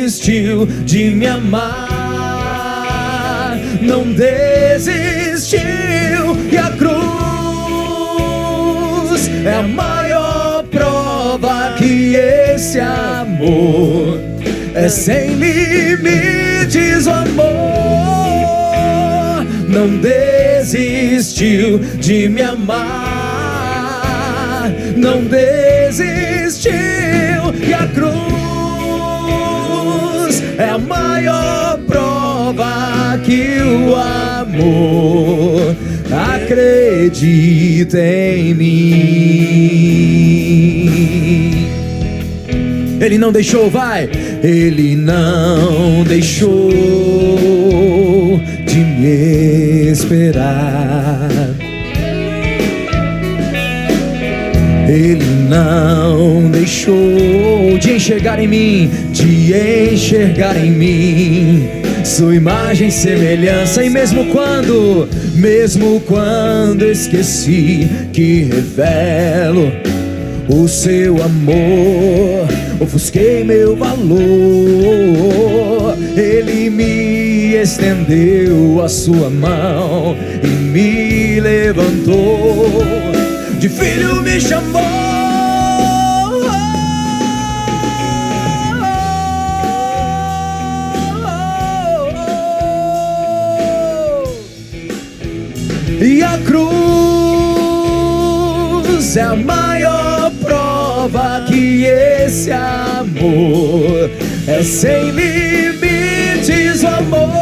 desistiu de me amar, não desistiu. E a cruz é a maior prova que esse amor é sem limites. O amor não desistiu de me amar, não desistiu. E a cruz é a maior prova que o amor acredita em mim. Ele não deixou, vai. Ele não deixou de me esperar. Ele não deixou de enxergar em mim, sua imagem e semelhança. E mesmo quando esqueci que revelo o seu amor, ofusquei meu valor, ele me estendeu a sua mão e me levantou, de filho me chamou. E a cruz é a maior prova que esse amor é sem limites. O amor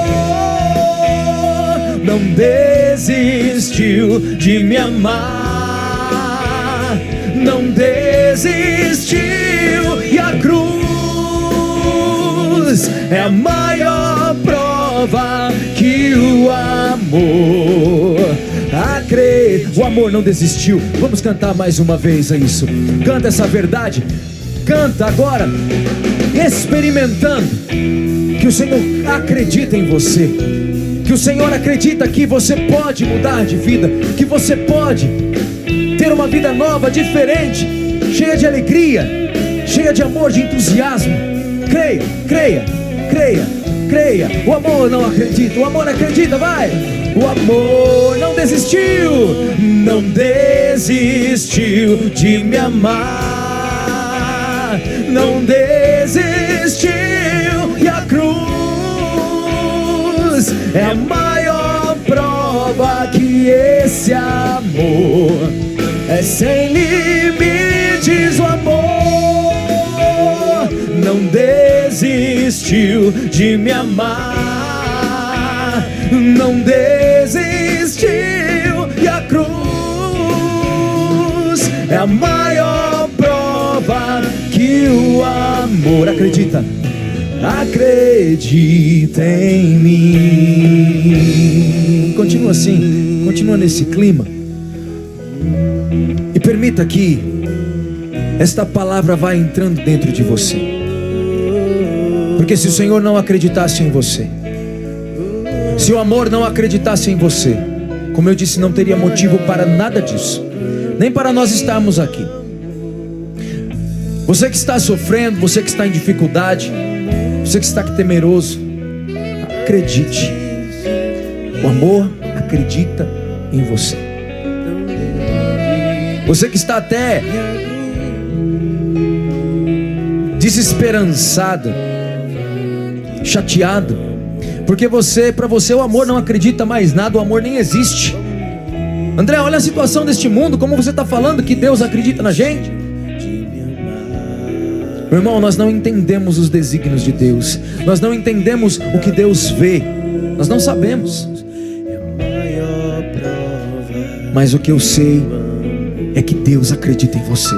não desistiu de me amar, não desistiu. E a cruz é a maior prova que o amor acredita. O amor não desistiu. Vamos cantar mais uma vez isso. Canta essa verdade. Canta agora, experimentando que o Senhor acredita em você, que o Senhor acredita que você pode mudar de vida, que você pode ter uma vida nova, diferente, cheia de alegria, cheia de amor, de entusiasmo. Creia, creia, creia, creia. O amor não acredita, o amor acredita, vai. O amor não desistiu, não desistiu de me amar, não desistiu. E a cruz é a maior prova que esse amor é sem limites. O amor não desistiu de me amar, não desistiu. E a cruz é a maior prova que o amor acredita em mim. Continua assim, continua nesse clima e permita que esta palavra vá entrando dentro de você, porque se o Senhor não acreditasse em você, se o amor não acreditasse em você, como eu disse, não teria motivo para nada disso, nem para nós estarmos aqui. Você que está sofrendo, você que está em dificuldade, você que está temeroso, acredite. O amor acredita em você. Você que está até desesperançado, chateado, porque para você o amor não acredita mais nada, o amor nem existe. André, olha a situação deste mundo, como você está falando que Deus acredita na gente. Meu irmão, nós não entendemos os desígnios de Deus, nós não entendemos o que Deus vê, nós não sabemos. Mas o que eu sei é que Deus acredita em você,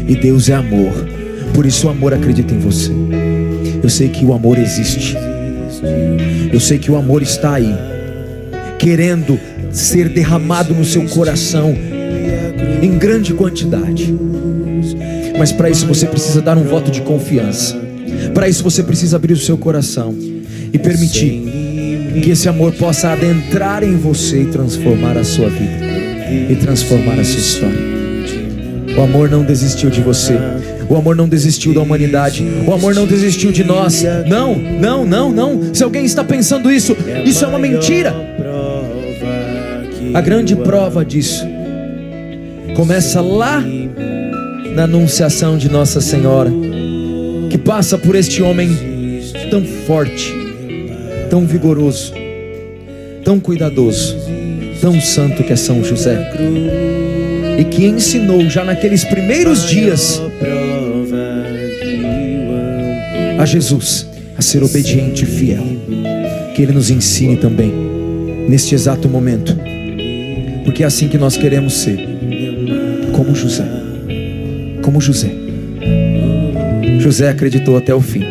e Deus é amor, por isso o amor acredita em você. Eu sei que o amor existe, eu sei que o amor está aí, querendo ser derramado no seu coração em grande quantidade. Mas para isso você precisa dar um voto de confiança. Para isso você precisa abrir o seu coração e permitir que esse amor possa adentrar em você e transformar a sua vida, e transformar a sua história. O amor não desistiu de você. O amor não desistiu da humanidade. O amor não desistiu de nós. Não, não, não, não. Se alguém está pensando isso, isso é uma mentira. A grande prova disso começa lá na anunciação de Nossa Senhora, que passa por este homem tão forte, tão vigoroso, tão cuidadoso, tão santo, que é São José, e que ensinou já naqueles primeiros dias a Jesus a ser obediente e fiel. Que Ele nos ensine também neste exato momento, porque é assim que nós queremos ser, como José. Como José. José acreditou até o fim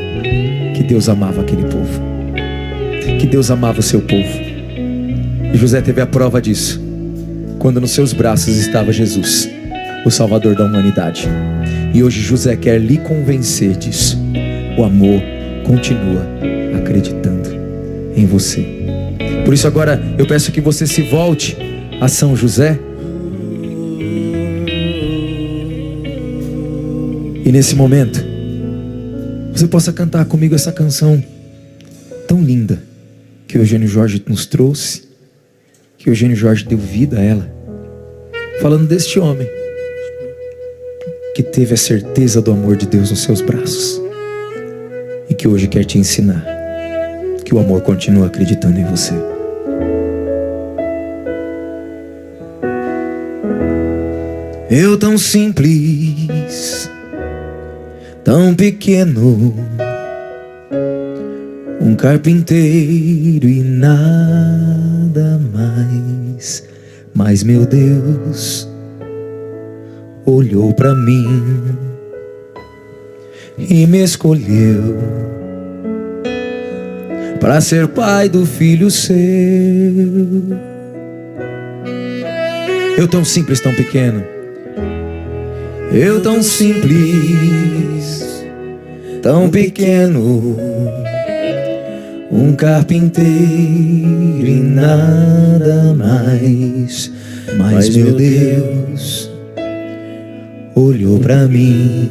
que Deus amava aquele povo, que Deus amava o seu povo. E José teve a prova disso quando nos seus braços estava Jesus, o Salvador da humanidade. E hoje José quer lhe convencer disso. O amor continua acreditando em você. Por isso agora eu peço que você se volte a São José, e nesse momento você possa cantar comigo essa canção tão linda que o Eugênio Jorge nos trouxe, que o Eugênio Jorge deu vida a ela, falando deste homem que teve a certeza do amor de Deus nos seus braços e que hoje quer te ensinar que o amor continua acreditando em você. Eu tão simples, tão pequeno, um carpinteiro e nada mais. Mas meu Deus olhou pra mim e me escolheu para ser pai do filho seu. Eu tão simples, tão pequeno, eu tão simples, tão pequeno, um carpinteiro e nada mais. Mas meu Deus olhou pra mim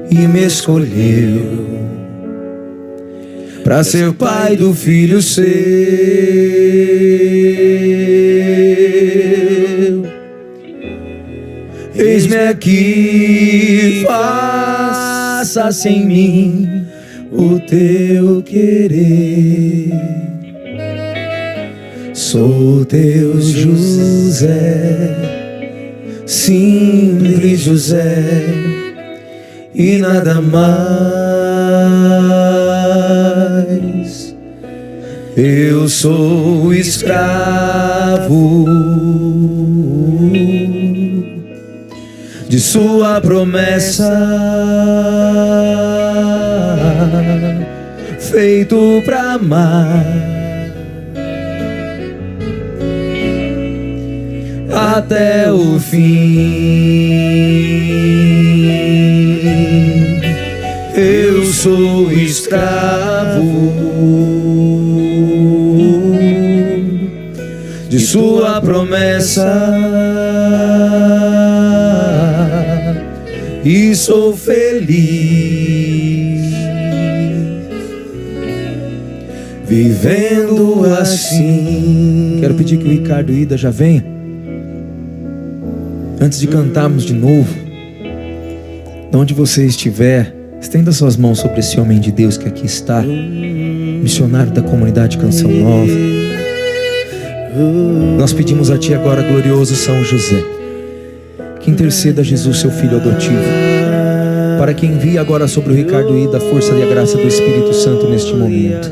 e me escolheu pra ser pai do filho seu. Eis-me aqui, faça-se em mim o teu querer. Sou teu José, simples José, e nada mais. Eu sou escravo de sua promessa, feito pra amar até o fim. Eu sou escravo de sua promessa e sou feliz vivendo assim. Quero pedir que o Ricardo e Ida já venha. Antes de cantarmos de novo, de onde você estiver, estenda suas mãos sobre esse homem de Deus que aqui está, missionário da comunidade Canção Nova. Nós pedimos a Ti agora, glorioso São José, que interceda a Jesus, seu filho adotivo, para que envie agora sobre o Ricardo e Ida a força e a graça do Espírito Santo neste momento.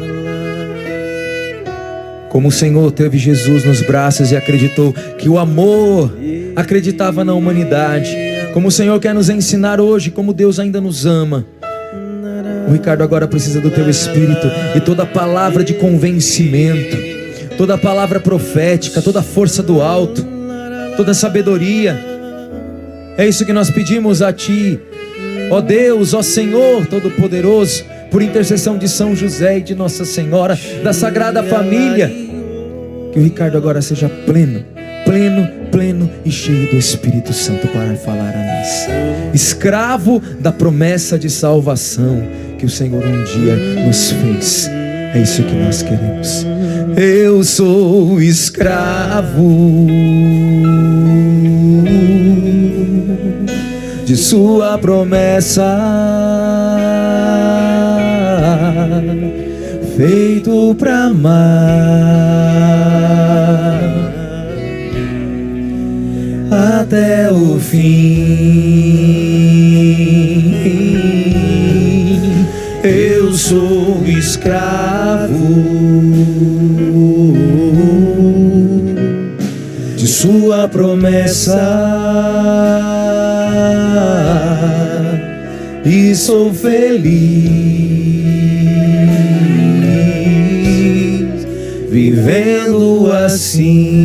Como o Senhor teve Jesus nos braços e acreditou que o amor acreditava na humanidade, como o Senhor quer nos ensinar hoje como Deus ainda nos ama, o Ricardo agora precisa do Teu Espírito e toda palavra de convencimento, toda palavra profética, toda força do alto, toda sabedoria. É isso que nós pedimos a Ti, ó Deus, ó Senhor Todo-Poderoso, por intercessão de São José e de Nossa Senhora, da Sagrada Família, que o Ricardo agora seja pleno, pleno, pleno e cheio do Espírito Santo para falar a nós. Escravo da promessa de salvação que o Senhor um dia nos fez. É isso que nós queremos. Eu sou escravo de sua promessa, feito pra amar até o fim. Eu sou escravo de sua promessa e sou feliz vivendo assim.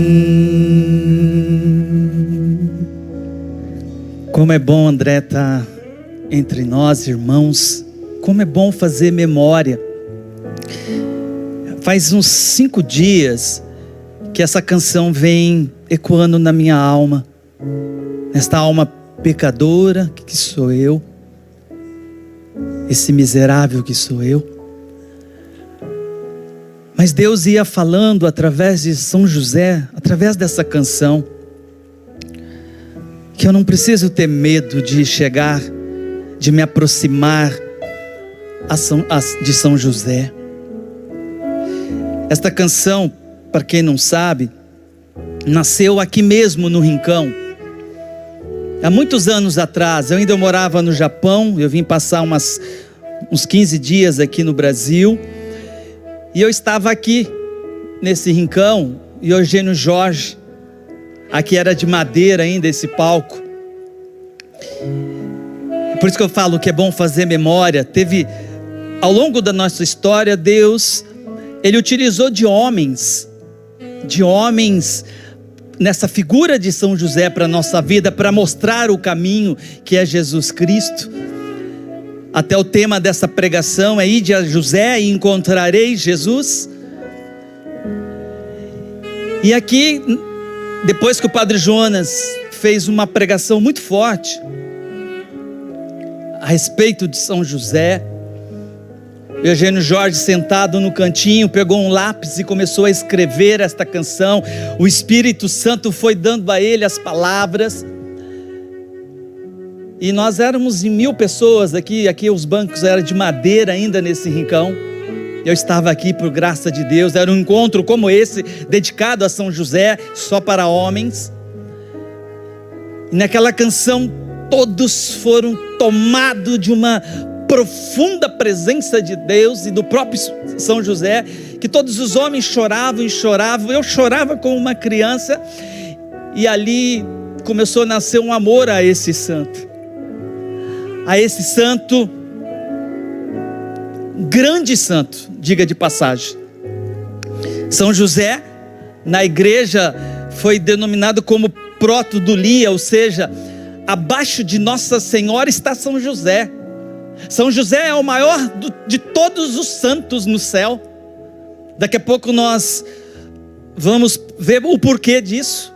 Como é bom, André, estar entre nós, irmãos. Como é bom fazer memória. Faz uns 5 dias que essa canção vem ecoando na minha alma. Esta alma pecadora que sou eu. Esse miserável que sou eu. Mas Deus ia falando através de São José, através dessa canção, que eu não preciso ter medo de chegar, de me aproximar de São José. Esta canção, para quem não sabe, nasceu aqui mesmo no Rincão. Há muitos anos atrás, eu ainda morava no Japão, eu vim passar uns 15 dias aqui no Brasil, e eu estava aqui, nesse Rincão, e Eugênio Jorge, aqui era de madeira ainda esse palco. Por isso que eu falo que é bom fazer memória. Ao longo da nossa história, Deus, Ele utilizou de homens, nessa figura de São José para a nossa vida, para mostrar o caminho que é Jesus Cristo. Até o tema dessa pregação é: ide a José e encontrareis Jesus. E aqui, depois que o Padre Jonas fez uma pregação muito forte a respeito de São José, o Eugênio Jorge, sentado no cantinho, pegou um lápis e começou a escrever esta canção. O Espírito Santo foi dando a ele as palavras. E nós éramos em 1000 pessoas aqui os bancos eram de madeira ainda nesse rincão. Eu estava aqui por graça de Deus. Era um encontro como esse, dedicado a São José, só para homens. E naquela canção todos foram tomados de uma profunda presença de Deus e do próprio São José, que todos os homens choravam e choravam. Eu chorava como uma criança, e ali começou a nascer um amor a esse santo, grande santo, diga de passagem. São José, na igreja, foi denominado como proto-dulia, ou seja, abaixo de Nossa Senhora está São José. São José é o maior de todos os santos no céu. Daqui a pouco nós vamos ver o porquê disso.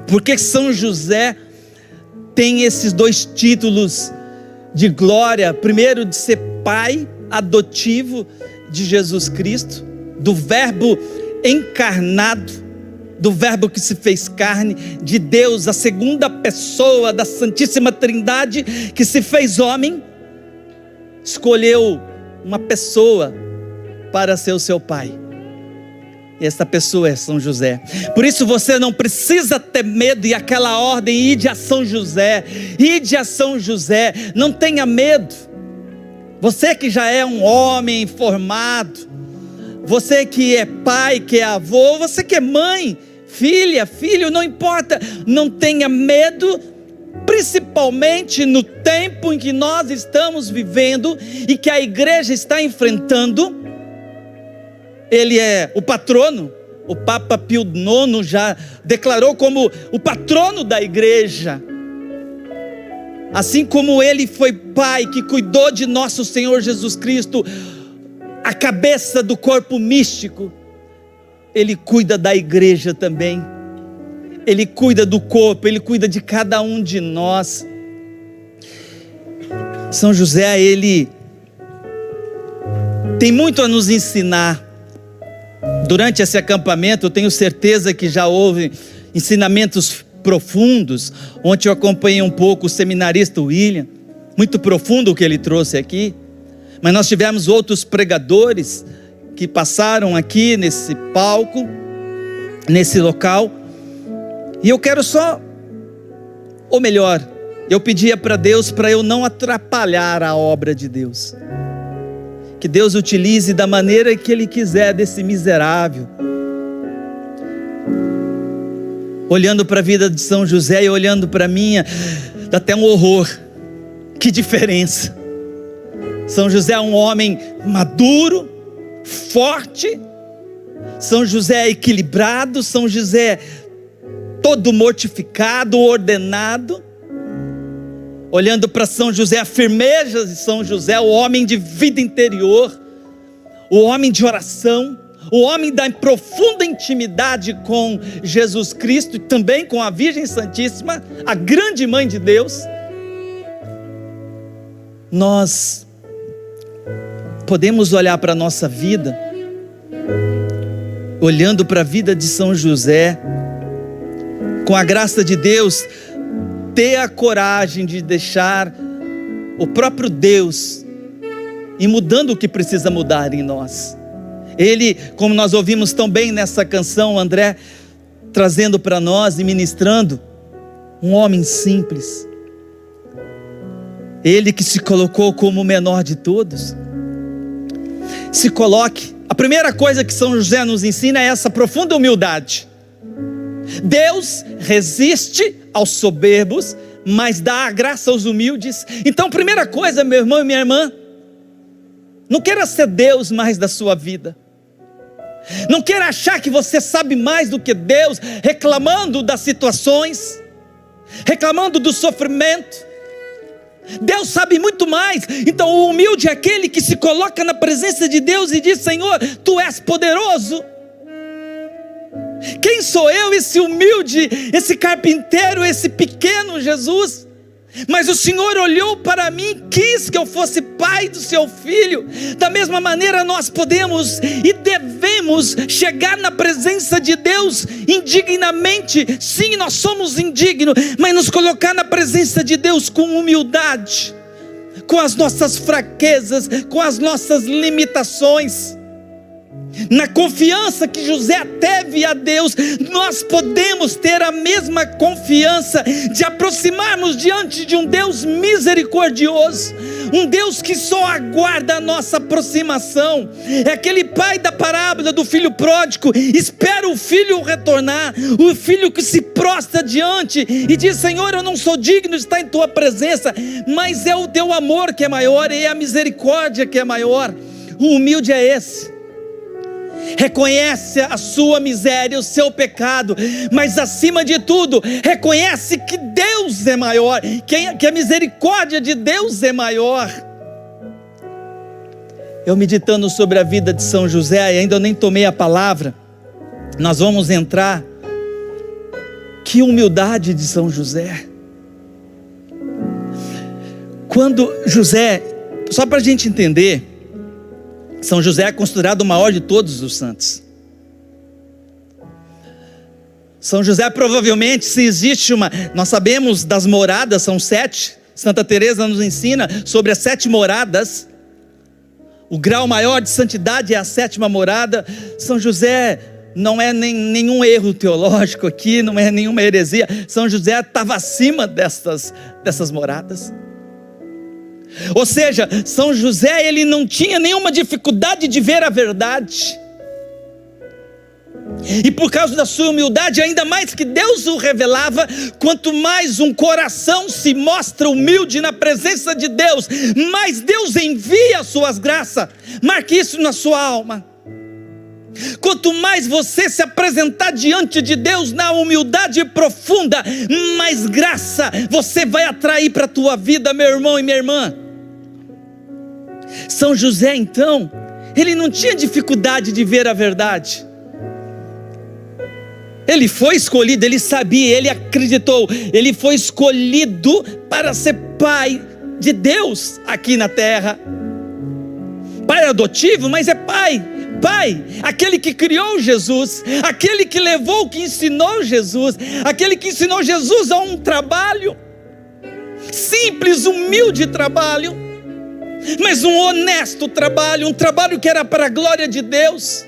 Porque São José tem esses 2 títulos de glória. Primeiro, de ser pai adotivo de Jesus Cristo, do Verbo encarnado, do Verbo que se fez carne, de Deus, a segunda pessoa da Santíssima Trindade, que se fez homem, escolheu uma pessoa para ser o seu pai. E essa pessoa é São José. Por isso você não precisa ter medo. E aquela ordem: ide a São José, ide a São José. Não tenha medo. Você que já é um homem formado, você que é pai, que é avô, você que é mãe, filha, filho, não importa. Não tenha medo, principalmente no tempo em que nós estamos vivendo e que a igreja está enfrentando. Ele é o patrono. O Papa Pio IX já declarou como o patrono da igreja. Assim como ele foi pai que cuidou de nosso Senhor Jesus Cristo, a cabeça do corpo místico, ele cuida da igreja também. Ele cuida do corpo, Ele cuida de cada um de nós. São José, ele tem muito a nos ensinar. Durante esse acampamento, eu tenho certeza que já houve ensinamentos profundos. Ontem eu acompanhei um pouco o seminarista William, muito profundo o que ele trouxe aqui. Mas nós tivemos outros pregadores que passaram aqui nesse palco, nesse local. E eu quero só, ou melhor, eu pedia para Deus para eu não atrapalhar a obra de Deus. Que Deus utilize da maneira que Ele quiser desse miserável. Olhando para a vida de São José e olhando para a minha, dá até um horror. Que diferença. São José é um homem maduro, forte. São José é equilibrado. São José todo mortificado, ordenado. Olhando para São José, a firmeza de São José, o homem de vida interior, o homem de oração, o homem da profunda intimidade com Jesus Cristo e também com a Virgem Santíssima, a grande mãe de Deus. Nós podemos olhar para a nossa vida, olhando para a vida de São José, com a graça de Deus, ter a coragem de deixar o próprio Deus ir mudando o que precisa mudar em nós. Ele, como nós ouvimos tão bem nessa canção, André trazendo para nós e ministrando, um homem simples. Ele que se colocou como o menor de todos. Se coloque. A primeira coisa que São José nos ensina é essa profunda humildade. Deus resiste aos soberbos, mas dá a graça aos humildes. Então, primeira coisa, meu irmão e minha irmã, não queira ser Deus mais da sua vida. Não queira achar que você sabe mais do que Deus, reclamando das situações, reclamando do sofrimento. Deus sabe muito mais. Então o humilde é aquele que se coloca na presença de Deus e diz: Senhor, Tu és poderoso. Quem sou eu, esse humilde, esse carpinteiro, esse pequeno Jesus? Mas o Senhor olhou para mim, quis que eu fosse pai do seu filho. Da mesma maneira nós podemos e devemos chegar na presença de Deus indignamente. Sim, nós somos indignos, mas nos colocar na presença de Deus com humildade, com as nossas fraquezas, com as nossas limitações. Na confiança que José teve a Deus, nós podemos ter a mesma confiança de aproximarmos diante de um Deus misericordioso, um Deus que só aguarda a nossa aproximação. É aquele pai da parábola do filho pródigo, espera o filho retornar, o filho que se prostra diante e diz: Senhor, eu não sou digno de estar em Tua presença, mas é o Teu amor que é maior, é a misericórdia que é maior. O humilde é esse. Reconhece a sua miséria, o seu pecado, mas acima de tudo, reconhece que Deus é maior, que a misericórdia de Deus é maior. Eu meditando sobre a vida de São José, e ainda nem tomei a palavra, nós vamos entrar. Que humildade de São José. Quando José, só para a gente entender, São José é considerado o maior de todos os santos. São José provavelmente, se existe nós sabemos das moradas, são 7. Santa Teresa nos ensina sobre as 7 moradas. O grau maior de santidade é a 7ª morada. São José não é nenhum erro teológico aqui, não é nenhuma heresia. São José estava acima dessas moradas. Ou seja, São José, ele não tinha nenhuma dificuldade de ver a verdade. E por causa da sua humildade, ainda mais que Deus o revelava, quanto mais um coração se mostra humilde na presença de Deus, mais Deus envia as suas graças. Marque isso na sua alma. Quanto mais você se apresentar diante de Deus na humildade profunda, mais graça você vai atrair para a tua vida, meu irmão e minha irmã. São José, então, ele não tinha dificuldade de ver a verdade. Ele foi escolhido, ele sabia, ele acreditou, ele foi escolhido para ser pai de Deus aqui na terra. Pai adotivo, mas é pai, aquele que criou Jesus, aquele que levou, que ensinou Jesus, aquele que ensinou Jesus a um trabalho simples, humilde trabalho, mas um honesto trabalho, um trabalho que era para a glória de Deus.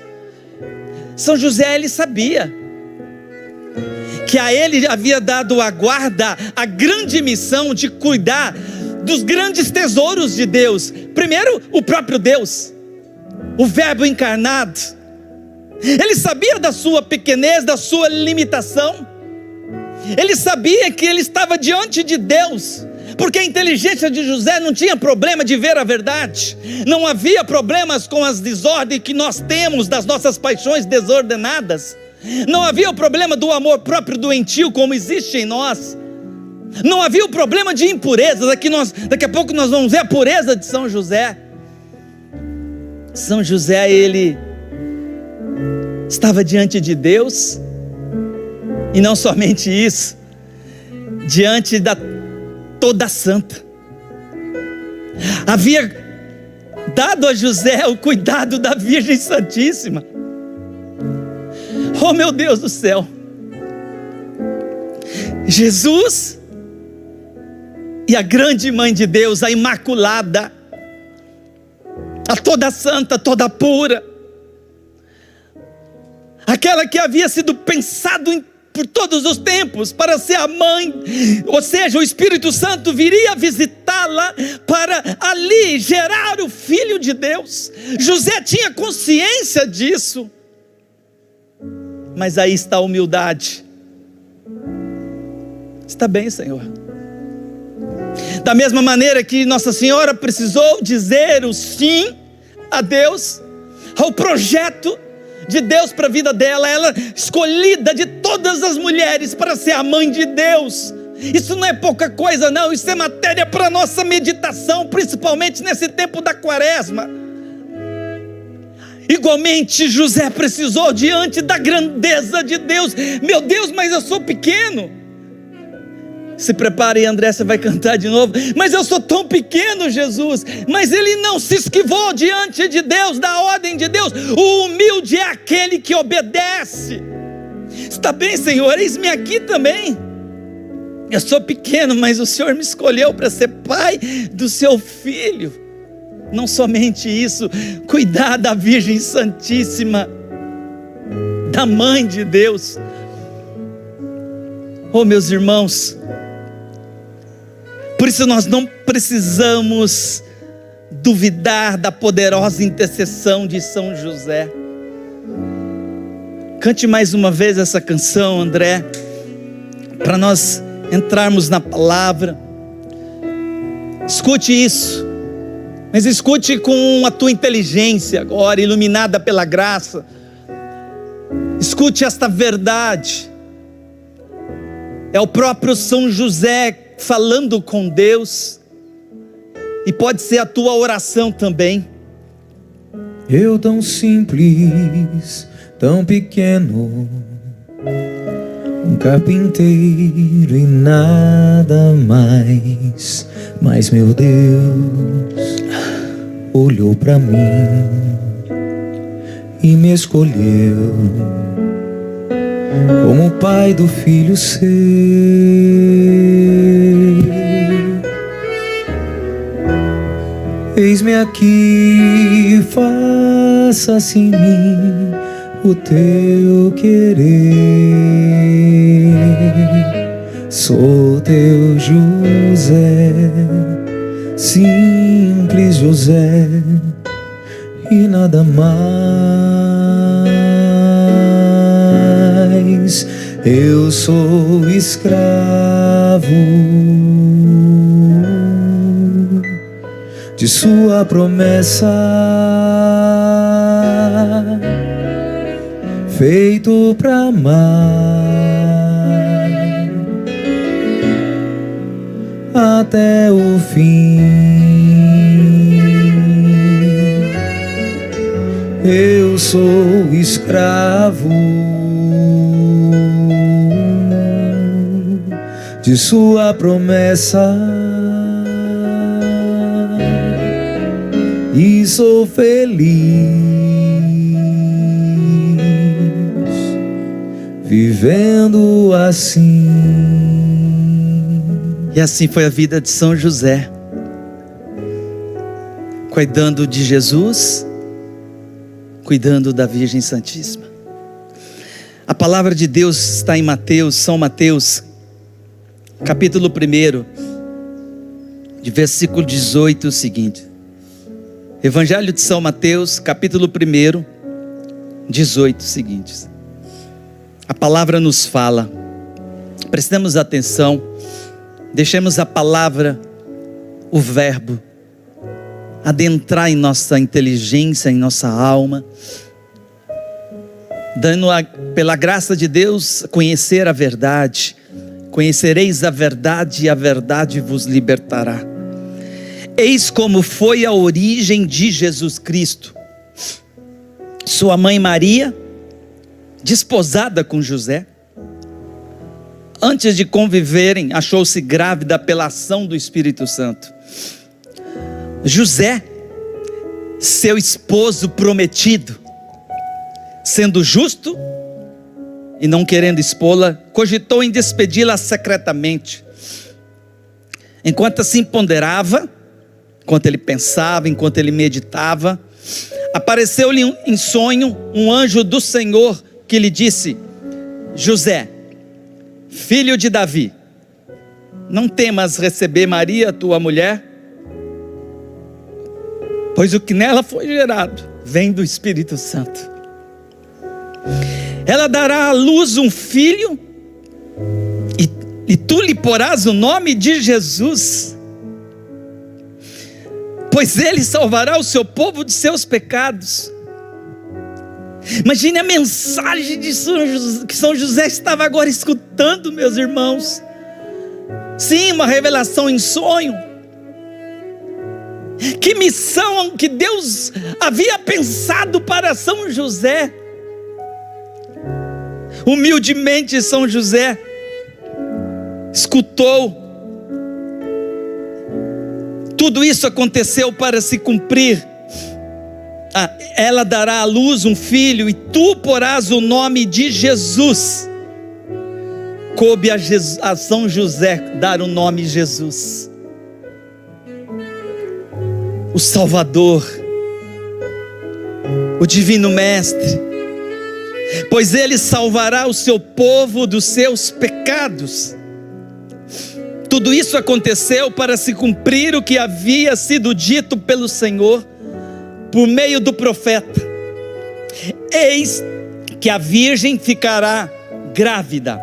São José, ele sabia que a ele havia dado a guarda, a grande missão de cuidar dos grandes tesouros de Deus. Primeiro, o próprio Deus, o Verbo encarnado. Ele sabia da sua pequenez, da sua limitação. Ele sabia que ele estava diante de Deus, porque a inteligência de José não tinha problema de ver a verdade. Não havia problemas com as desordens que nós temos das nossas paixões desordenadas. Não havia o problema do amor próprio doentio como existe em nós. Não havia o problema de impureza. Daqui a pouco nós vamos ver a pureza de São José. São José, ele estava diante de Deus, e não somente isso, diante da toda santa. Havia dado a José o cuidado da Virgem Santíssima. Oh meu Deus do céu, Jesus e a grande mãe de Deus, a Imaculada, a toda santa, toda pura, aquela que havia sido pensado por todos os tempos para ser a mãe, ou seja, o Espírito Santo viria visitá-la para ali gerar o Filho de Deus. José tinha consciência disso, mas aí está a humildade. Está bem, Senhor. Da mesma maneira que Nossa Senhora precisou dizer o sim a Deus, ao projeto de Deus para a vida dela, ela escolhida de todas as mulheres para ser a mãe de Deus. Isso não é pouca coisa não, isso é matéria para nossa meditação, principalmente nesse tempo da quaresma. Igualmente José precisou diante da grandeza de Deus. Meu Deus, mas eu sou pequeno. Se prepare, André, você vai cantar de novo. Mas eu sou tão pequeno, Jesus. Mas ele não se esquivou diante de Deus, da ordem de Deus. O humilde é aquele que obedece. Está bem, Senhor, eis-me aqui também. Eu sou pequeno, mas o Senhor me escolheu para ser pai do seu filho. Não somente isso, cuidar da Virgem Santíssima, da Mãe de Deus. Oh, meus irmãos, por isso nós não precisamos duvidar da poderosa intercessão de São José. Cante mais uma vez essa canção, André, para nós entrarmos na palavra. Escute isso, mas escute com a tua inteligência agora, iluminada pela graça. Escute esta verdade. É o próprio São José falando com Deus, e pode ser a tua oração também. Eu tão simples, tão pequeno, um carpinteiro e nada mais. Mas meu Deus olhou para mim e me escolheu como pai do filho seu. Eis-me aqui, faça-se em mim o teu querer. Sou teu José, simples José, e nada mais. Eu sou escravo de sua promessa, feito pra amar até o fim. Eu sou escravo de sua promessa, e sou feliz vivendo assim. E assim foi a vida de São José, cuidando de Jesus, cuidando da Virgem Santíssima. A palavra de Deus está em Mateus, São Mateus, capítulo 1, de versículo 18, o seguinte. Evangelho de São Mateus, capítulo 1, 18, seguintes. A palavra nos fala, prestemos atenção, deixemos a palavra, o verbo, adentrar em nossa inteligência, em nossa alma, dando pela graça de Deus, conhecer a verdade. Conhecereis a verdade e a verdade vos libertará. Eis como foi a origem de Jesus Cristo. Sua mãe Maria, desposada com José, antes de conviverem, achou-se grávida pela ação do Espírito Santo. José, seu esposo prometido, sendo justo e não querendo expô-la, cogitou em despedi-la secretamente. Enquanto assim ponderava, enquanto ele pensava, enquanto ele meditava, apareceu-lhe em sonho um anjo do Senhor que lhe disse: José, filho de Davi, não temas receber Maria, tua mulher, pois o que nela foi gerado vem do Espírito Santo. Ela dará à luz um filho, e tu lhe porás o nome de Jesus, pois ele salvará o seu povo de seus pecados. Imagine a mensagem de que São José estava agora escutando, meus irmãos. Sim, uma revelação em sonho. Que missão que Deus havia pensado para São José. Humildemente São José escutou. Tudo isso aconteceu para se cumprir. Ela dará à luz um filho, e tu porás o nome de Jesus. Coube a São José dar o nome Jesus, o Salvador, o Divino Mestre, pois ele salvará o seu povo dos seus pecados. Tudo isso aconteceu para se cumprir o que havia sido dito pelo Senhor por meio do profeta: eis que a virgem ficará grávida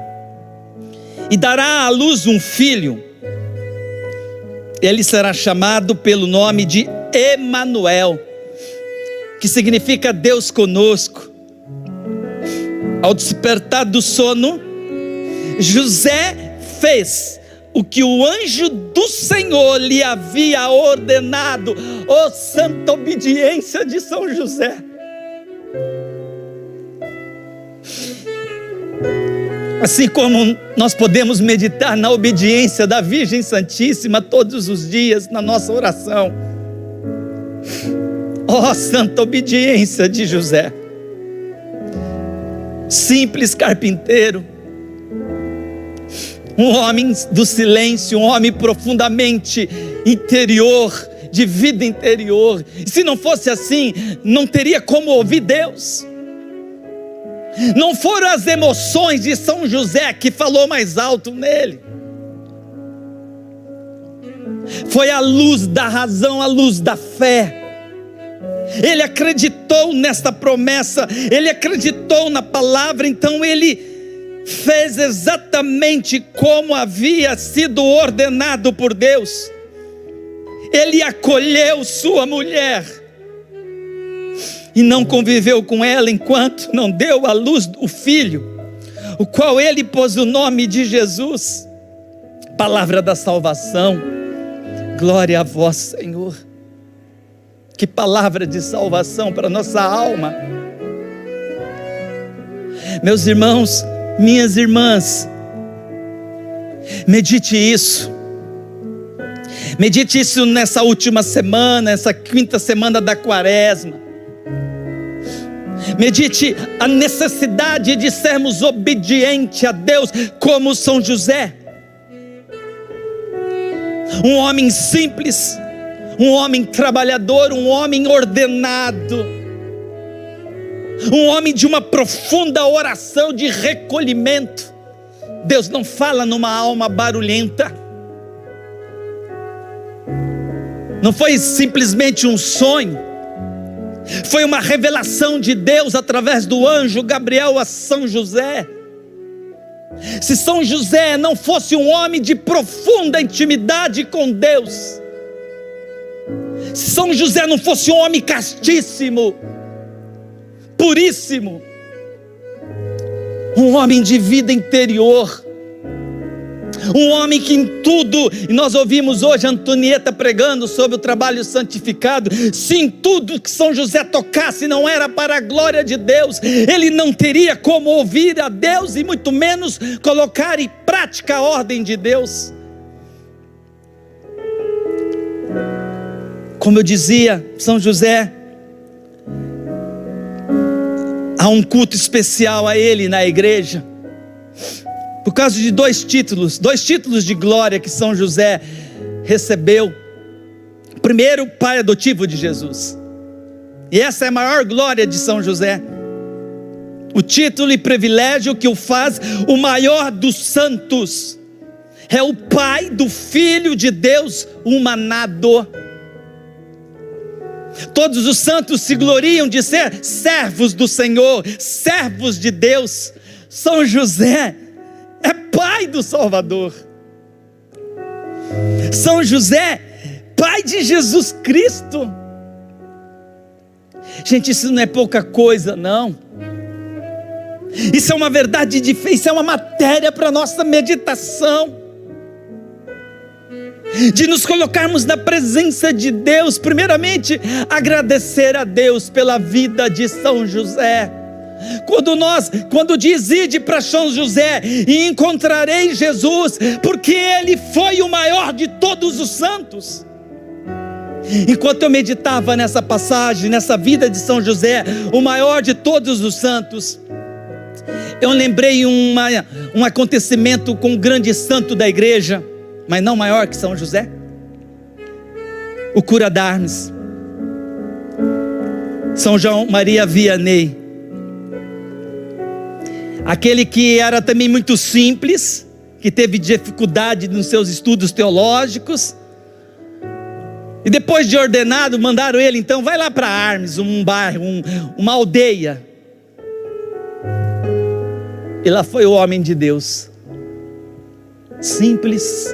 e dará à luz um filho. Ele será chamado pelo nome de Emanuel, que significa Deus conosco. Ao despertar do sono, José fez o que o anjo do Senhor lhe havia ordenado. Oh, santa obediência de São José! Assim como nós podemos meditar na obediência da Virgem Santíssima todos os dias na nossa oração. Oh, santa obediência de José! Simples carpinteiro, um homem do silêncio, um homem profundamente interior, de vida interior. E se não fosse assim, não teria como ouvir Deus. Não foram as emoções de São José que falou mais alto nele. Foi a luz da razão, a luz da fé. Ele acreditou nesta promessa, ele acreditou na palavra, então ele fez exatamente como havia sido ordenado por Deus. Ele acolheu sua mulher e não conviveu com ela enquanto não deu à luz o filho, o qual ele pôs o nome de Jesus. Palavra da salvação. Glória a vós, Senhor. Que palavra de salvação para nossa alma. Meus irmãos, minhas irmãs, Medite isso. Medite isso nessa última semana, essa quinta semana da quaresma. Medite a necessidade de sermos obedientes a Deus como São José. Um homem simples, um homem trabalhador, um homem ordenado, um homem de uma profunda oração de recolhimento. Deus não fala numa alma barulhenta. Não foi simplesmente um sonho, foi uma revelação de Deus através do anjo Gabriel a São José. Se São José não fosse um homem de profunda intimidade com Deus, se São José não fosse um homem castíssimo, puríssimo, um homem de vida interior, um homem que em tudo, e nós ouvimos hoje a Antonieta pregando sobre o trabalho santificado, se em tudo que São José tocasse não era para a glória de Deus, ele não teria como ouvir a Deus e muito menos colocar em prática a ordem de Deus. Como eu dizia, São José, há um culto especial a ele na igreja, por causa de dois títulos de glória que São José recebeu. Primeiro, pai adotivo de Jesus, e essa é a maior glória de São José, o título e privilégio que o faz o maior dos santos, é o pai do Filho de Deus humanado. Todos os santos se gloriam de ser servos do Senhor, servos de Deus. São José é pai do Salvador. São José, pai de Jesus Cristo. Gente, isso não é pouca coisa, não. Isso é uma verdade de fé, isso é uma matéria para nossa meditação, de nos colocarmos na presença de Deus. Primeiramente, agradecer a Deus pela vida de São José. Quando diz ide para São José e encontrarei Jesus, porque ele foi o maior de todos os santos. Enquanto eu meditava nessa passagem, nessa vida de São José, o maior de todos os santos, eu lembrei um acontecimento com um grande santo da igreja, mas não maior que São José, o cura d'Armes, São João Maria Vianney, aquele que era também muito simples, que teve dificuldade nos seus estudos teológicos, e depois de ordenado, mandaram ele, então, vai lá para Armes, um bairro, uma aldeia, e lá foi o homem de Deus, simples,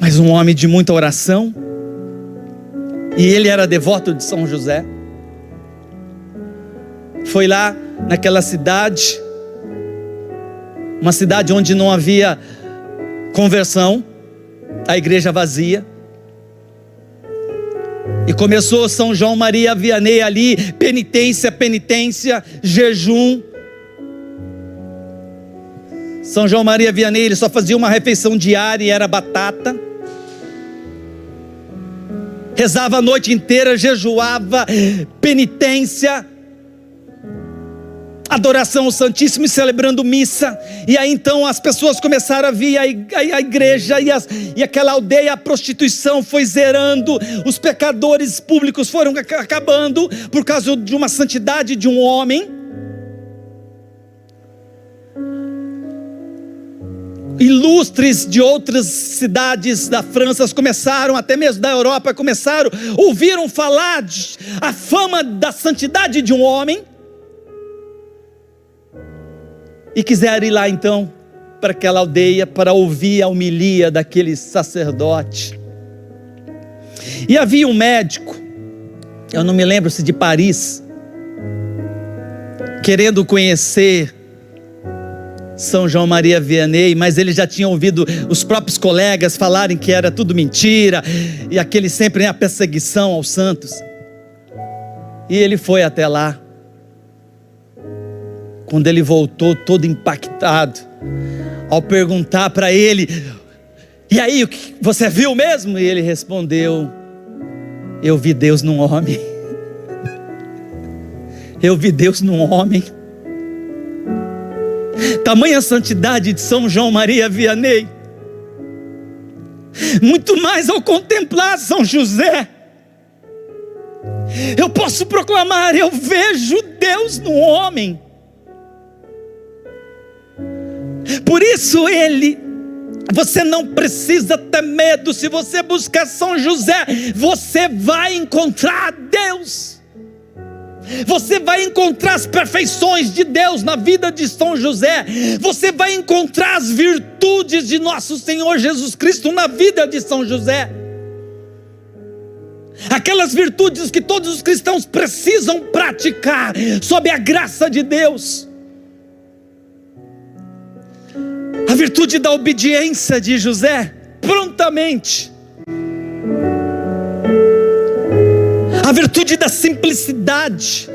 mas um homem de muita oração, e ele era devoto de São José. Foi lá naquela cidade, uma cidade onde não havia conversão, a igreja vazia, e começou São João Maria Vianney ali, penitência, jejum. São João Maria Vianney, ele só fazia uma refeição diária e era batata, rezava a noite inteira, jejuava, penitência, adoração ao Santíssimo e celebrando missa. E aí então as pessoas começaram a vir a igreja e aquela aldeia, a prostituição foi zerando, os pecadores públicos foram acabando por causa de uma santidade de um homem. Ilustres de outras cidades da França começaram, até mesmo da Europa, ouviram falar a fama da santidade de um homem e quiseram ir lá então para aquela aldeia para ouvir a homilia daquele sacerdote. E havia um médico, eu não me lembro se de Paris, querendo conhecer São João Maria Vianney, mas ele já tinha ouvido os próprios colegas falarem que era tudo mentira, e aquele sempre a perseguição aos santos. E ele foi até lá. Quando ele voltou todo impactado, ao perguntar para ele: e aí, o que você viu mesmo? E ele respondeu: eu vi Deus num homem. Eu vi Deus num homem. Tamanha santidade de São João Maria Vianney. Muito mais ao contemplar São José, eu posso proclamar: eu vejo Deus no homem. Por isso você não precisa ter medo. Se você buscar São José, você vai encontrar Deus. Você vai encontrar as perfeições de Deus na vida de São José. Você vai encontrar as virtudes de nosso Senhor Jesus Cristo na vida de São José. Aquelas virtudes que todos os cristãos precisam praticar sob a graça de Deus. A virtude da obediência de José, prontamente. A virtude da simplicidade,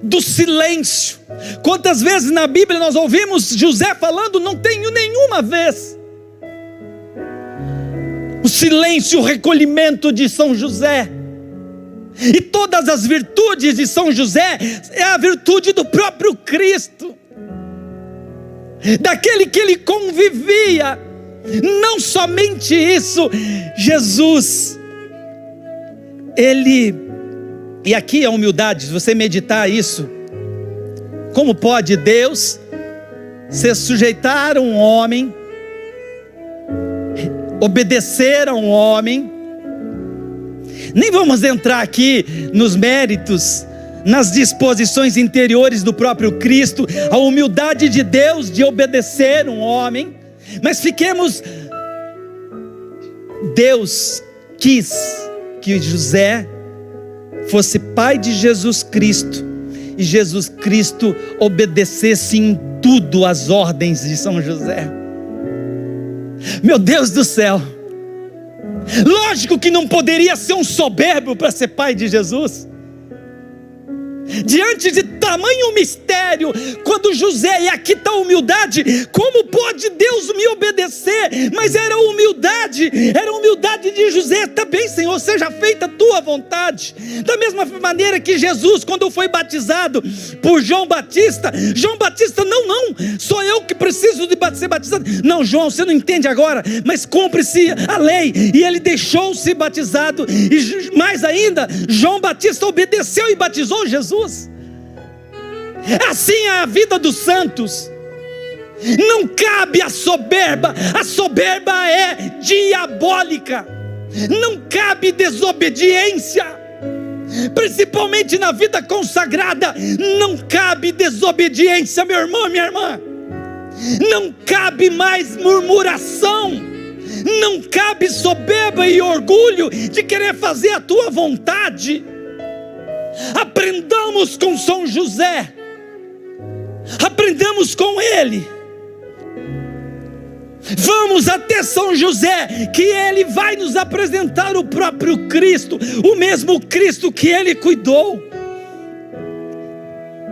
do silêncio. Quantas vezes na Bíblia nós ouvimos José falando: não tenho nenhuma vez. O silêncio, o recolhimento de São José. E todas as virtudes de São José é a virtude do próprio Cristo, daquele que ele convivia. Não somente isso, Jesus, e aqui a humildade, se você meditar isso, como pode Deus se sujeitar a um homem, obedecer a um homem? Nem vamos entrar aqui nos méritos, nas disposições interiores do próprio Cristo, a humildade de Deus de obedecer um homem, mas fiquemos: Deus quis que José fosse pai de Jesus Cristo, e Jesus Cristo obedecesse em tudo às ordens de São José. Meu Deus do céu, lógico que não poderia ser um soberbo para ser pai de Jesus. Diante de tamanho mistério, quando José, e aqui está a humildade: como pode Deus me obedecer? Mas era a humildade de José: tá bem, Senhor, seja feita a tua vontade. Da mesma maneira que Jesus, quando foi batizado por João Batista, não, sou eu que preciso de ser batizado. Não, João, você não entende agora, mas cumpre-se a lei. E ele deixou-se batizado, e mais ainda, João Batista obedeceu e batizou Jesus. Assim é a vida dos santos. Não cabe a soberba é diabólica. Não cabe desobediência, principalmente na vida consagrada. Não cabe desobediência, meu irmão, minha irmã. Não cabe mais murmuração. Não cabe soberba e orgulho de querer fazer a tua vontade. Aprendamos com São José, aprendamos com ele. Vamos até São José, que ele vai nos apresentar o próprio Cristo, o mesmo Cristo que ele cuidou.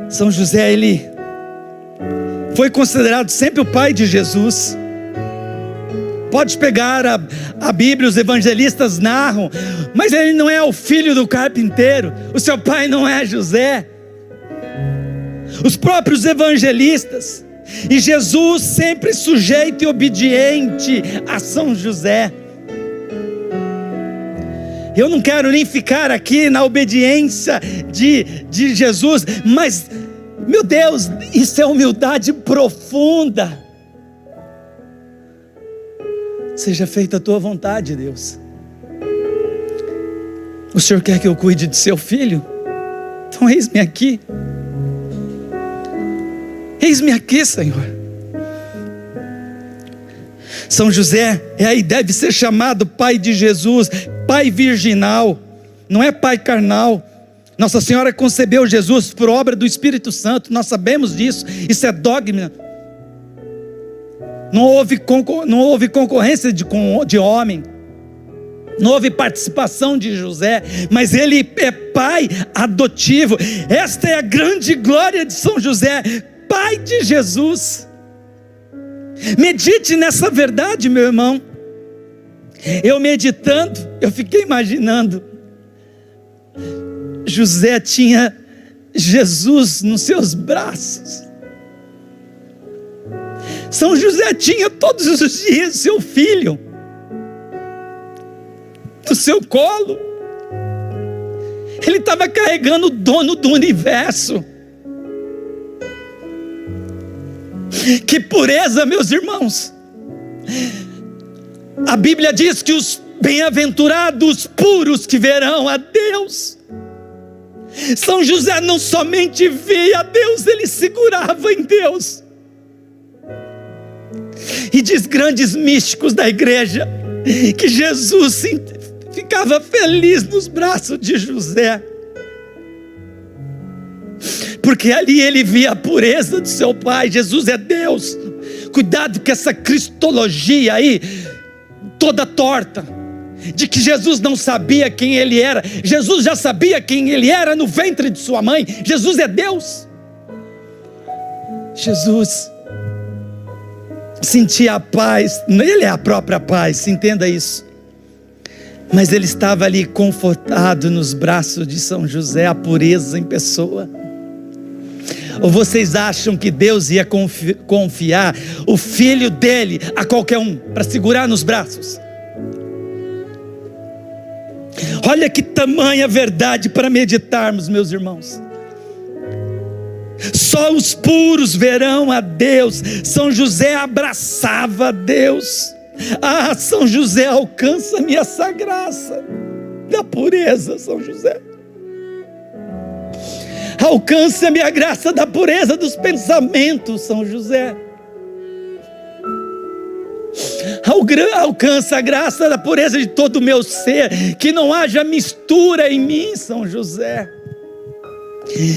São José, ele foi considerado sempre o pai de Jesus. Pode pegar a Bíblia, os evangelistas narram, mas ele não é o filho do carpinteiro, o seu pai não é José. Os próprios evangelistas, e Jesus sempre sujeito e obediente a São José. Eu não quero nem ficar aqui na obediência de Jesus, mas, meu Deus, isso é humildade profunda. Seja feita a tua vontade, Deus. O Senhor quer que eu cuide de seu filho? Então eis-me aqui. Eis-me aqui, Senhor. São José deve ser chamado pai de Jesus, pai virginal, não é pai carnal. Nossa Senhora concebeu Jesus por obra do Espírito Santo, nós sabemos disso, isso é dogma. Não houve concorrência de homem, não houve participação de José, mas ele é pai adotivo. Esta é a grande glória de São José, pai de Jesus. Medite nessa verdade, meu irmão. Eu meditando, eu fiquei imaginando, José tinha Jesus nos seus braços. São José tinha todos os dias seu filho no seu colo. Ele estava carregando o dono do universo. Que pureza, meus irmãos. A Bíblia diz que os bem-aventurados puros que verão a Deus. São José não somente via a Deus, ele segurava em Deus. E diz grandes místicos da igreja que Jesus ficava feliz nos braços de José, porque ali ele via a pureza do seu pai. Jesus é Deus. Cuidado com essa cristologia aí toda torta, de que Jesus não sabia quem ele era. Jesus já sabia quem ele era no ventre de sua mãe. Jesus é Deus. Jesus sentia a paz, ele é a própria paz, entenda isso. Mas ele estava ali confortado nos braços de São José, a pureza em pessoa. Ou vocês acham que Deus ia confiar o filho dele a qualquer um para segurar nos braços? Olha que tamanha verdade para meditarmos, meus irmãos. Só os puros verão a Deus. São José abraçava a Deus. Ah, São José, alcança-me essa graça da pureza, São José. Alcança-me a graça da pureza dos pensamentos, São José. Alcança a graça da pureza de todo o meu ser. Que não haja mistura em mim, São José.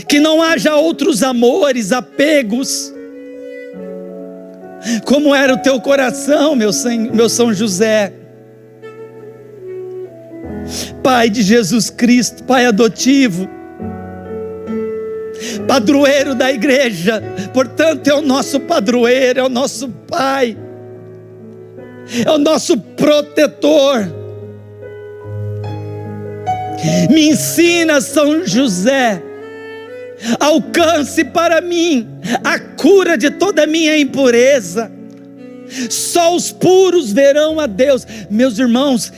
Que não haja outros amores, apegos. Como era o teu coração, meu São José. Pai de Jesus Cristo, Pai adotivo, padroeiro da igreja, portanto é o nosso padroeiro, é o nosso Pai, é o nosso protetor. Me ensina, São José, alcance para mim a cura de toda a minha impureza. Só os puros verão a Deus. Meus irmãos,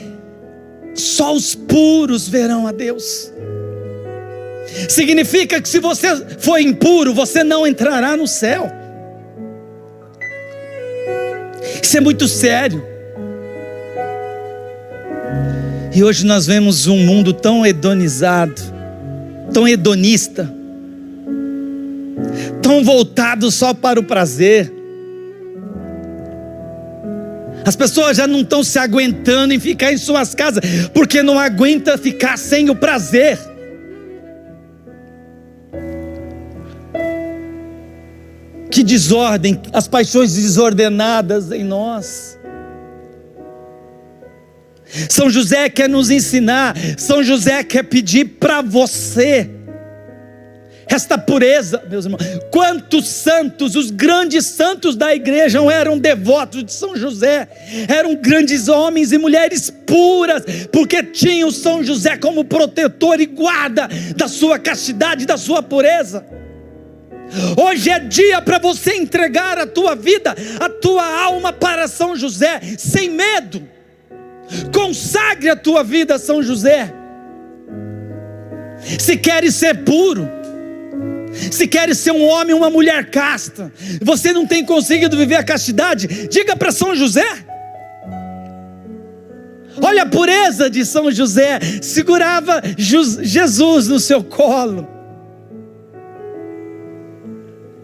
só os puros verão a Deus. Significa que se você for impuro, você não entrará no céu. Isso é muito sério. E hoje nós vemos um mundo tão hedonizado, tão hedonista, tão voltado só para o prazer. As pessoas já não estão se aguentando em ficar em suas casas, porque não aguenta ficar sem o prazer. Que desordem, as paixões desordenadas em nós. São José quer nos ensinar, São José quer pedir para você esta pureza, meus irmãos. Quantos santos, os grandes santos da igreja eram devotos de São José, eram grandes homens e mulheres puras, porque tinham São José como protetor e guarda da sua castidade, da sua pureza. Hoje é dia para você entregar a tua vida, a tua alma para São José, sem medo. Consagre a tua vida a São José. Se queres ser puro, se queres ser um homem, uma mulher casta, você não tem conseguido viver a castidade, diga para São José. Olha a pureza de São José, segurava Jesus no seu colo.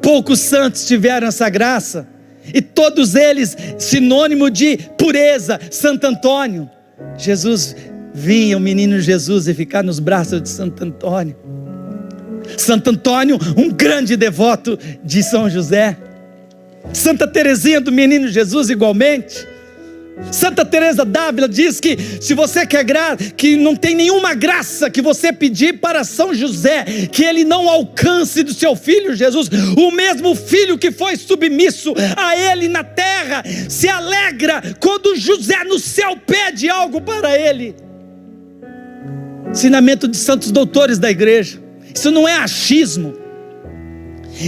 Poucos santos tiveram essa graça, e todos eles sinônimo de pureza. Santo Antônio, Jesus vinha, o menino Jesus, e ficar nos braços de Santo Antônio. Santo Antônio, um grande devoto de São José. Santa Teresinha do menino Jesus igualmente. Santa Teresa d'Ávila diz que se você quer que não tem nenhuma graça que você pedir para São José, que ele não alcance do seu filho Jesus. O mesmo filho que foi submisso a ele na terra se alegra quando José no céu pede algo para ele. Ensinamento de santos doutores da igreja. Isso não é achismo,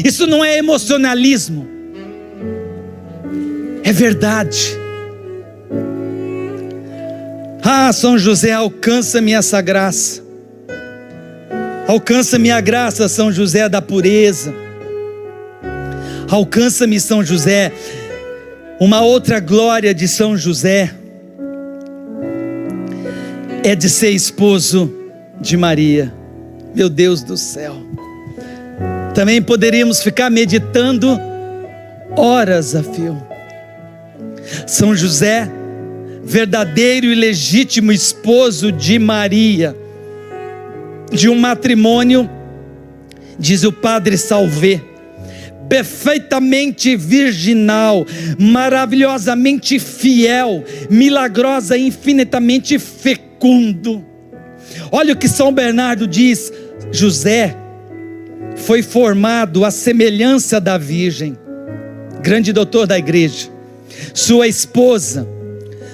isso não é emocionalismo, é verdade. Ah, São José, alcança-me essa graça. Alcança-me a graça, São José, da pureza. Alcança-me, São José. Uma outra glória de São José é de ser esposo de Maria. Meu Deus do céu. Também poderíamos ficar meditando horas a fio. São José, verdadeiro e legítimo esposo de Maria, de um matrimônio, diz o padre Salvé, perfeitamente virginal, maravilhosamente fiel, milagrosa e infinitamente fecundo. Olha o que São Bernardo diz: José foi formado à semelhança da Virgem, grande doutor da igreja. Sua esposa,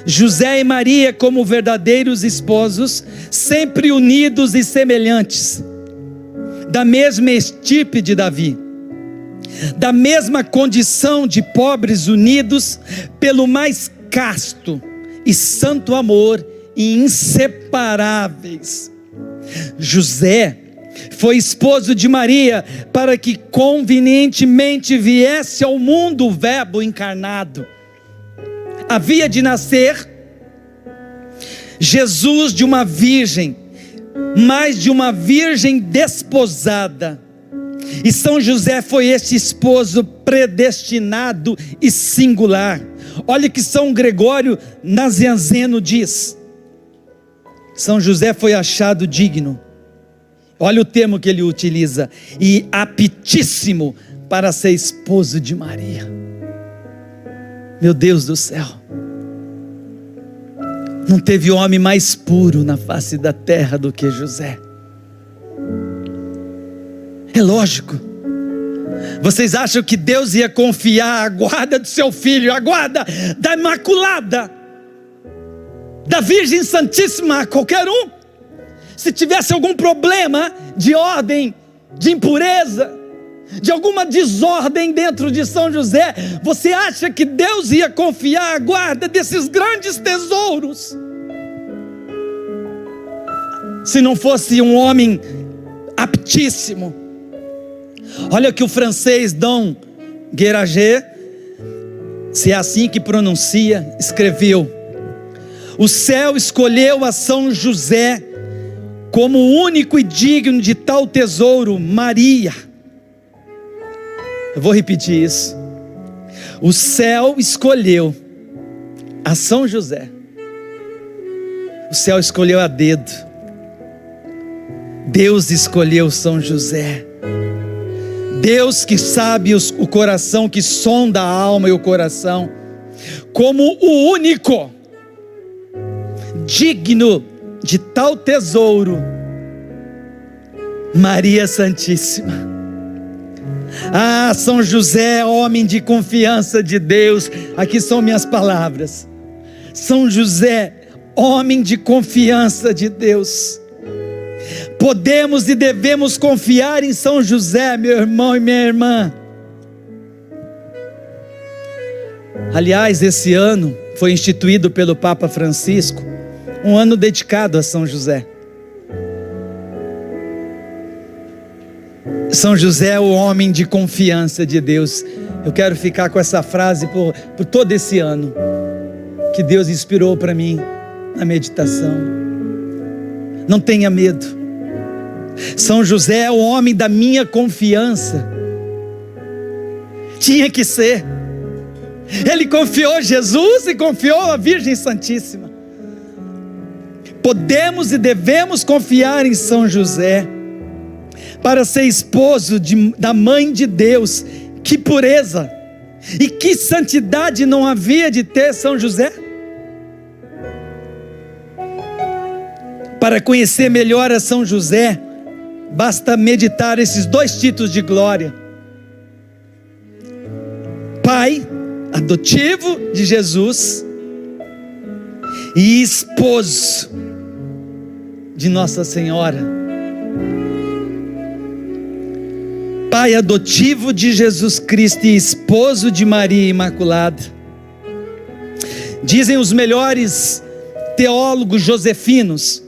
José e Maria, como verdadeiros esposos, sempre unidos e semelhantes, da mesma estirpe de Davi, da mesma condição de pobres, unidos pelo mais casto e santo amor e inseparáveis. José foi esposo de Maria para que convenientemente viesse ao mundo o Verbo encarnado. Havia de nascer Jesus de uma virgem, mas de uma virgem desposada. E São José foi esse esposo predestinado e singular. Olha o que São Gregório Nazianzeno diz: São José foi achado digno, olha o termo que ele utiliza, e aptíssimo para ser esposo de Maria. Meu Deus do céu, não teve homem mais puro na face da terra do que José. É lógico. Vocês acham que Deus ia confiar a guarda do seu filho, a guarda da Imaculada, da Virgem Santíssima a qualquer um? Se tivesse algum problema de ordem, de impureza, de alguma desordem dentro de São José, você acha que Deus ia confiar a guarda desses grandes tesouros? Se não fosse um homem aptíssimo. Olha o que o francês Dom Guéranger, se é assim que pronuncia, escreveu: o céu escolheu a São José como único e digno de tal tesouro, Maria. Eu vou repetir isso. O céu escolheu a São José. O céu escolheu a dedo. Deus escolheu São José. Deus que sabe o coração, que sonda a alma e o coração, como o único digno de tal tesouro, Maria Santíssima. Ah, São José, homem de confiança de Deus. Aqui são minhas palavras. São José, homem de confiança de Deus. Podemos e devemos confiar em São José, meu irmão e minha irmã. Aliás, esse ano foi instituído pelo Papa Francisco um ano dedicado a São José. São José é o homem de confiança de Deus. Eu quero ficar com essa frase por todo esse ano, que Deus inspirou para mim na meditação. Não tenha medo. São José é o homem da minha confiança. Tinha que ser. Ele confiou Jesus e confiou a Virgem Santíssima. Podemos e devemos confiar em São José para ser esposo da mãe de Deus. Que pureza e que santidade não havia de ter São José? Para conhecer melhor a São José, basta meditar esses 2 títulos de glória: pai adotivo de Jesus e esposo de Nossa Senhora. Pai adotivo de Jesus Cristo e esposo de Maria Imaculada. Dizem os melhores teólogos josefinos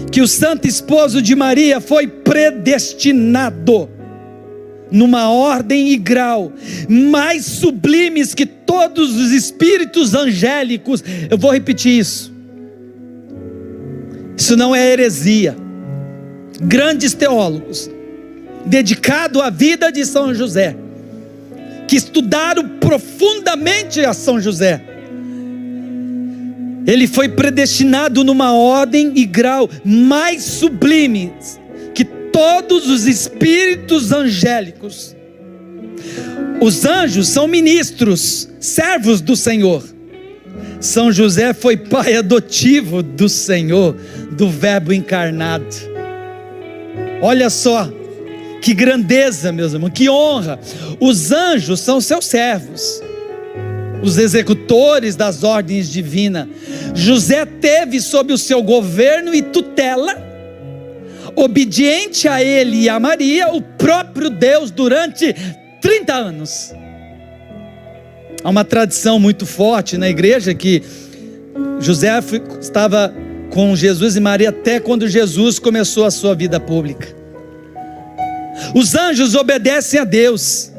que o santo esposo de Maria foi predestinado numa ordem e grau mais sublimes que todos os espíritos angélicos. Eu vou repetir isso. Isso não é heresia. Grandes teólogos dedicados à vida de São José, que estudaram profundamente a São José, ele foi predestinado numa ordem e grau mais sublimes que todos os espíritos angélicos. Os anjos são ministros, servos do Senhor. São José foi pai adotivo do Senhor, do Verbo encarnado. Olha só, que grandeza, meus irmãos, que honra. Os anjos são seus servos, os executores das ordens divinas. José teve sob o seu governo e tutela, obediente a ele e a Maria, o próprio Deus durante 30 anos. Há uma tradição muito forte na igreja que José estava com Jesus e Maria até quando Jesus começou a sua vida pública. Os anjos obedecem a Deus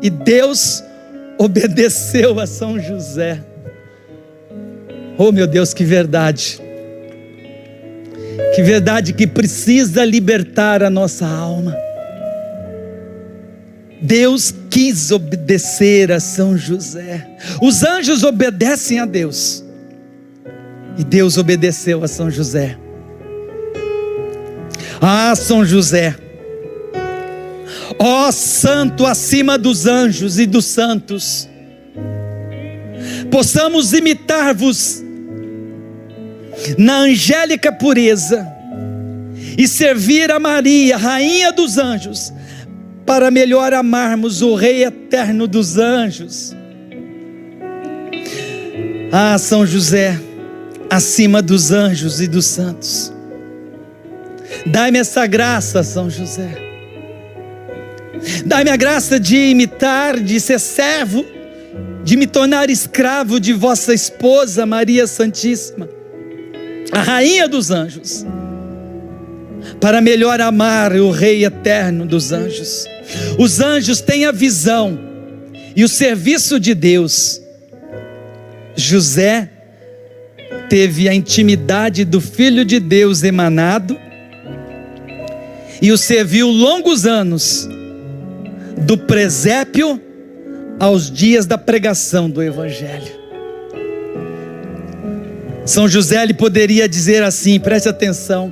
e Deus obedeceu a São José. Oh meu Deus, que verdade! Que verdade que precisa libertar a nossa alma. Deus quis obedecer a São José. Os anjos obedecem a Deus e Deus obedeceu a São José. Ah, São José, ó santo acima dos anjos e dos santos, possamos imitar-vos na angélica pureza e servir a Maria, rainha dos anjos, para melhor amarmos o Rei eterno dos anjos. Ah, São José, acima dos anjos e dos santos, dai-me essa graça, São José. Dai-me a graça de imitar, de ser servo, de me tornar escravo de vossa esposa Maria Santíssima, a rainha dos anjos, para melhor amar o Rei eterno dos anjos. Os anjos têm a visão e o serviço de Deus. José teve a intimidade do Filho de Deus emanado e o serviu longos anos, do presépio aos dias da pregação do Evangelho. São José lhe poderia dizer assim, preste atenção: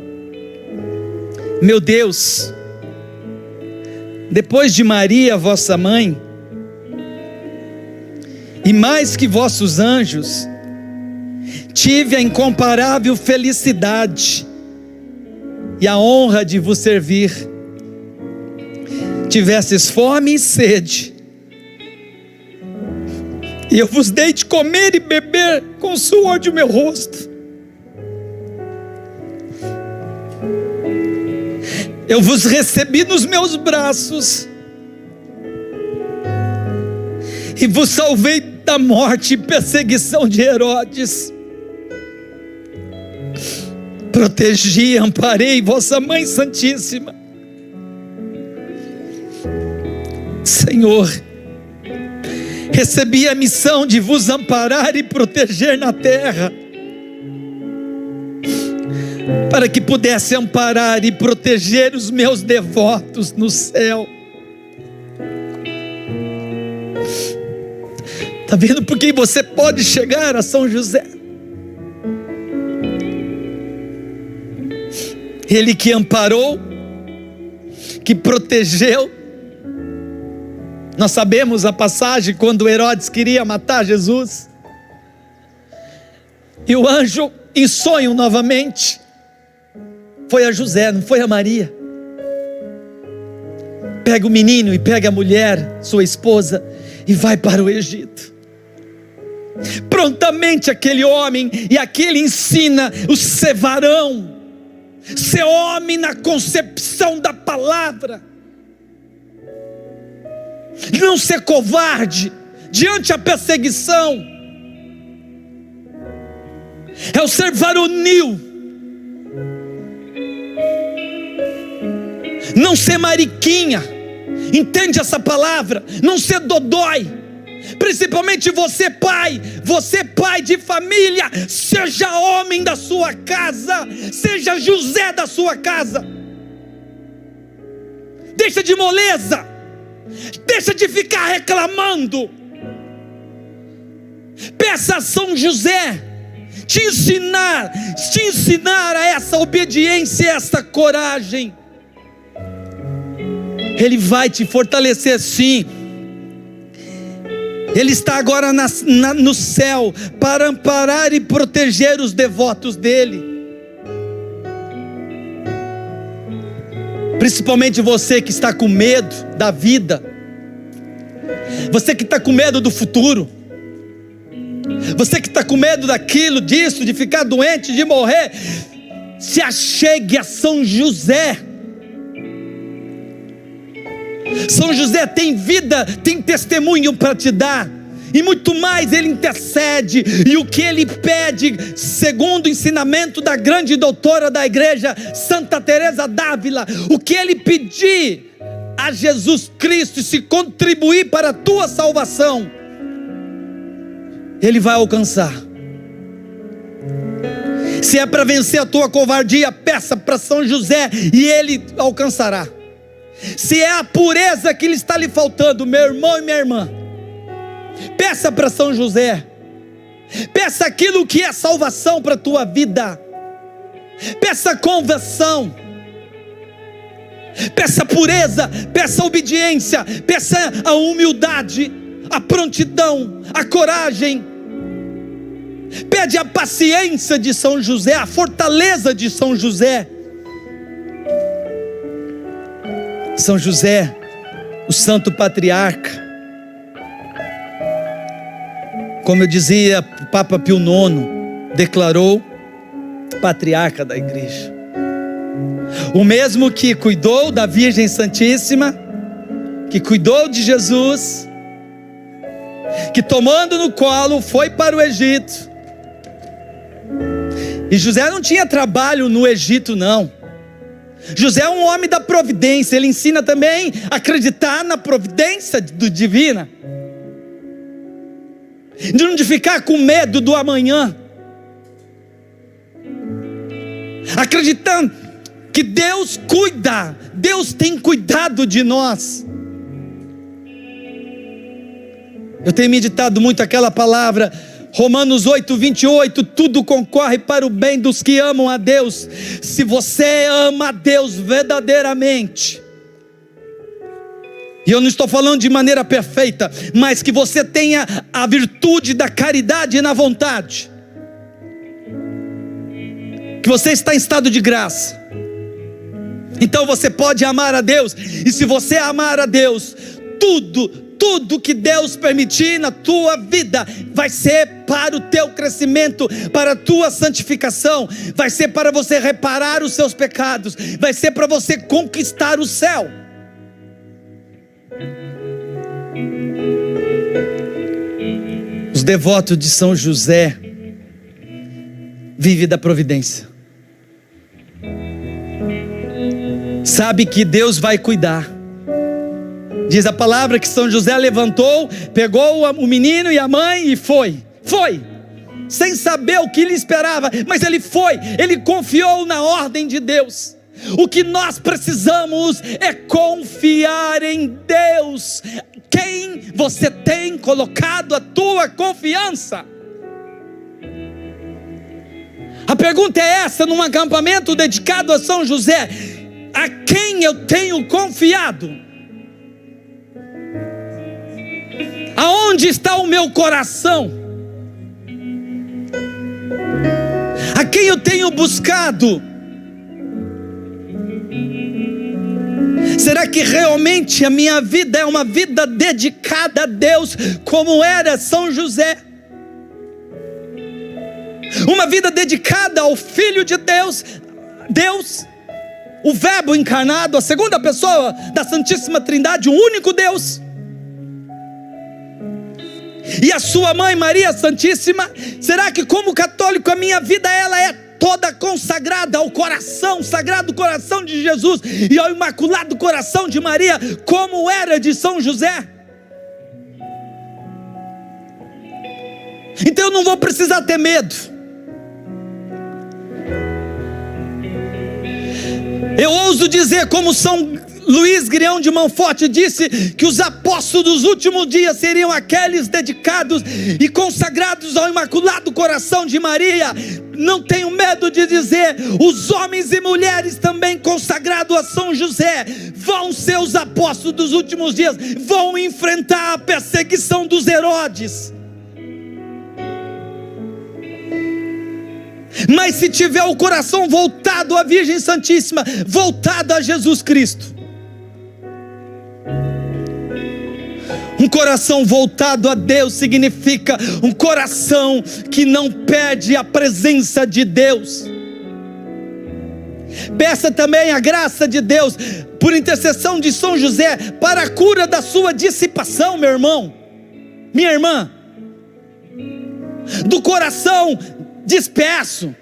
meu Deus, depois de Maria, vossa mãe, e mais que vossos anjos, tive a incomparável felicidade e a honra de vos servir. Tivesses fome e sede, e eu vos dei de comer e beber com o suor de meu rosto. Eu vos recebi nos meus braços e vos salvei da morte e perseguição de Herodes. Protegi e amparei vossa Mãe Santíssima. Senhor, recebi a missão de vos amparar e proteger na terra, para que pudesse amparar e proteger os meus devotos no céu. Está vendo por que você pode chegar a São José? Ele que amparou, que protegeu. Nós sabemos a passagem quando Herodes queria matar Jesus, e o anjo em sonho novamente foi a José, não foi a Maria. Pega o menino e pega a mulher, sua esposa, e vai para o Egito. Prontamente aquele homem e aquele ensina os ser varão, ser homem na concepção da palavra, não ser covarde diante a perseguição, é o ser varonil, não ser mariquinha, entende essa palavra? Não ser dodói, principalmente você pai de família, seja homem da sua casa, seja José da sua casa, deixa de moleza, deixa de ficar reclamando, peça a São José te ensinar a essa obediência, essa coragem. Ele vai te fortalecer, sim. Ele está agora no céu para amparar e proteger os devotos dele. Principalmente você que está com medo da vida, você que está com medo do futuro, você que está com medo daquilo, disso, de ficar doente, de morrer. Se achegue a São José. São José tem vida, tem testemunho para te dar, e muito mais, ele intercede, e o que ele pede, segundo o ensinamento da grande doutora da igreja, Santa Teresa d'Ávila, o que ele pedir a Jesus Cristo, e se contribuir para a tua salvação, ele vai alcançar. Se é para vencer a tua covardia, peça para São José, e ele alcançará. Se é a pureza que lhe está lhe faltando, meu irmão e minha irmã, peça para São José. Peça aquilo que é salvação para a tua vida. Peça conversão. Peça pureza, peça obediência, peça a humildade, a prontidão, a coragem. Pede a paciência de São José, a fortaleza de São José. São José, o santo patriarca, como eu dizia, o Papa Pio IX declarou patriarca da igreja, o mesmo que cuidou da Virgem Santíssima, que cuidou de Jesus, que tomando no colo foi para o Egito. E José não tinha trabalho no Egito, não. José é um homem da providência. Ele ensina também a acreditar na providência divina, de não ficar com medo do amanhã, acreditando que Deus cuida, Deus tem cuidado de nós. Eu tenho meditado muito aquela palavra, Romanos 8:28, tudo concorre para o bem dos que amam a Deus. Se você ama a Deus verdadeiramente, e eu não estou falando de maneira perfeita, mas que você tenha a virtude da caridade na vontade, que você está em estado de graça, então você pode amar a Deus. E se você amar a Deus, tudo que Deus permitir na tua vida vai ser para o teu crescimento, para a tua santificação, vai ser para você reparar os seus pecados, vai ser para você conquistar o céu. Os devotos de São José vivem da providência, sabe que Deus vai cuidar. Diz a palavra que São José levantou, pegou o menino e a mãe e foi, sem saber o que lhe esperava, mas ele foi, ele confiou na ordem de Deus. O que nós precisamos é confiar em Deus. Quem você tem colocado a tua confiança? A pergunta é essa, num acampamento dedicado a São José: a quem eu tenho confiado? Aonde está o meu coração? A quem eu tenho buscado? Será que realmente a minha vida é uma vida dedicada a Deus, como era São José? Uma vida dedicada ao Filho de Deus, Deus, o Verbo encarnado, a segunda pessoa da Santíssima Trindade, o único Deus. E a sua mãe Maria Santíssima, será que como católico a minha vida ela é toda consagrada ao coração, sagrado coração de Jesus e ao imaculado coração de Maria, como era de São José? Então eu não vou precisar ter medo. Eu ouso dizer, como São Luís Grião de Montfort disse, que os apóstolos dos últimos dias seriam aqueles dedicados e consagrados ao Imaculado Coração de Maria. Não tenho medo de dizer, os homens e mulheres também consagrados a São José vão ser os apóstolos dos últimos dias, vão enfrentar a perseguição dos Herodes. Mas se tiver o coração voltado à Virgem Santíssima, voltado a Jesus Cristo, um coração voltado a Deus significa um coração que não perde a presença de Deus. Peça também a graça de Deus, por intercessão de São José, para a cura da sua dissipação, meu irmão, minha irmã, do coração disperso.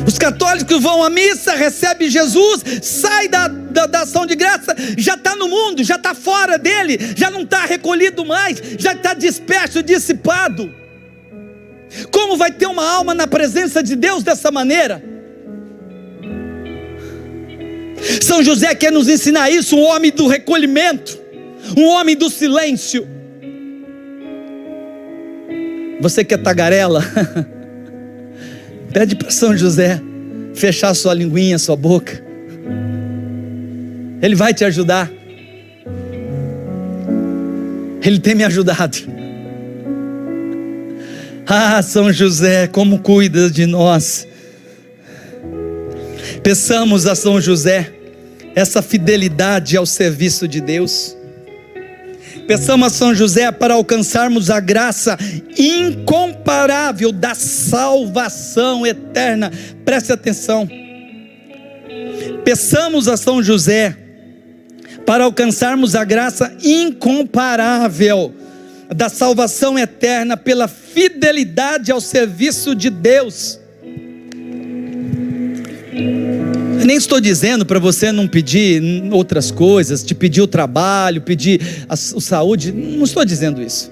Os católicos vão à missa, recebem Jesus, sai da ação de graça, já está no mundo, já está fora dele, já não está recolhido mais, já está disperso, dissipado. Como vai ter uma alma na presença de Deus dessa maneira? São José quer nos ensinar isso, um homem do recolhimento, um homem do silêncio. Você que é tagarela, pede para São José fechar sua linguinha, sua boca. Ele vai te ajudar. Ele tem me ajudado. Ah, São José, como cuida de nós. Peçamos a São José essa fidelidade ao serviço de Deus. Peçamos a São José para alcançarmos a graça incomparável da salvação eterna. Preste atenção. Peçamos a São José para alcançarmos a graça incomparável da salvação eterna pela fidelidade ao serviço de Deus. Nem estou dizendo para você não pedir outras coisas, te pedir o trabalho, pedir a saúde, não estou dizendo isso.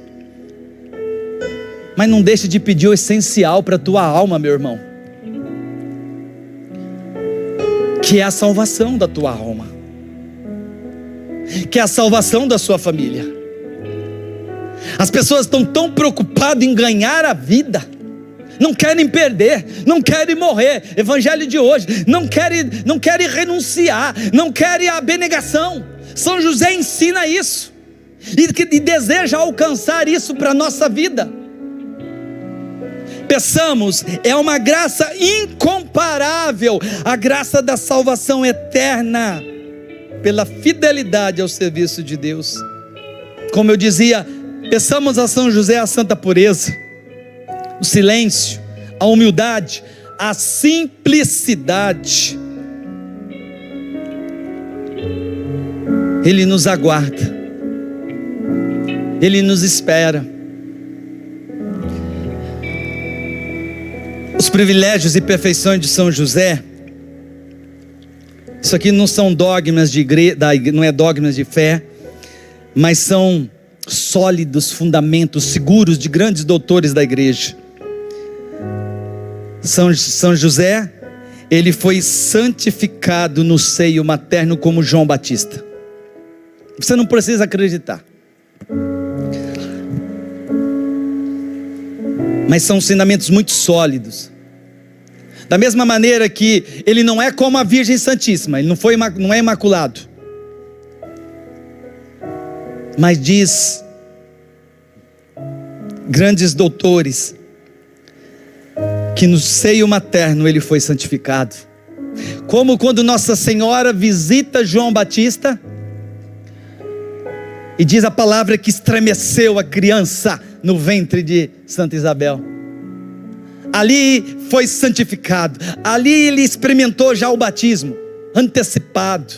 Mas não deixe de pedir o essencial para a tua alma, meu irmão, que é a salvação da tua alma, que é a salvação da sua família. As pessoas estão tão preocupadas em ganhar a vida, não querem perder, não querem morrer. Evangelho de hoje, não querem renunciar, não querem a abnegação. São José ensina isso e deseja alcançar isso para a nossa vida. Peçamos, é uma graça incomparável, a graça da salvação eterna pela fidelidade ao serviço de Deus. Como eu dizia, peçamos a São José a santa pureza, o silêncio, a humildade, a simplicidade. Ele nos aguarda, Ele nos espera. Os privilégios e perfeições de São José, isso aqui não são dogmas de igreja, não é dogmas de fé, mas são sólidos fundamentos seguros de grandes doutores da igreja. São José, ele foi santificado no seio materno como João Batista. Você não precisa acreditar, mas são ensinamentos muito sólidos. Da mesma maneira que ele não é como a Virgem Santíssima, ele não é imaculado, mas diz grandes doutores que no seio materno ele foi santificado. Como quando Nossa Senhora visita João Batista, e diz a palavra que estremeceu a criança no ventre de Santa Isabel. Ali foi santificado, ali ele experimentou já o batismo antecipado.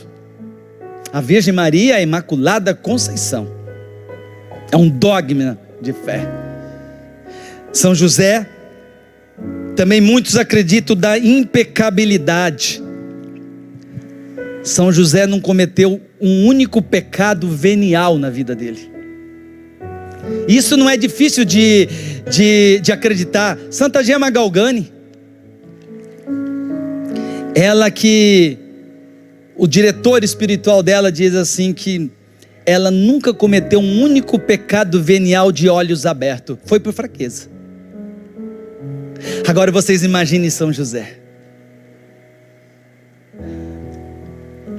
A Virgem Maria, a Imaculada Conceição, é um dogma de fé. São José, também muitos acreditam da impecabilidade. São José não cometeu um único pecado venial na vida dele. Isso não é difícil de acreditar. Santa Gema Galgani, ela que o diretor espiritual dela diz assim que ela nunca cometeu um único pecado venial de olhos abertos. Foi por fraqueza. Agora vocês imaginem São José.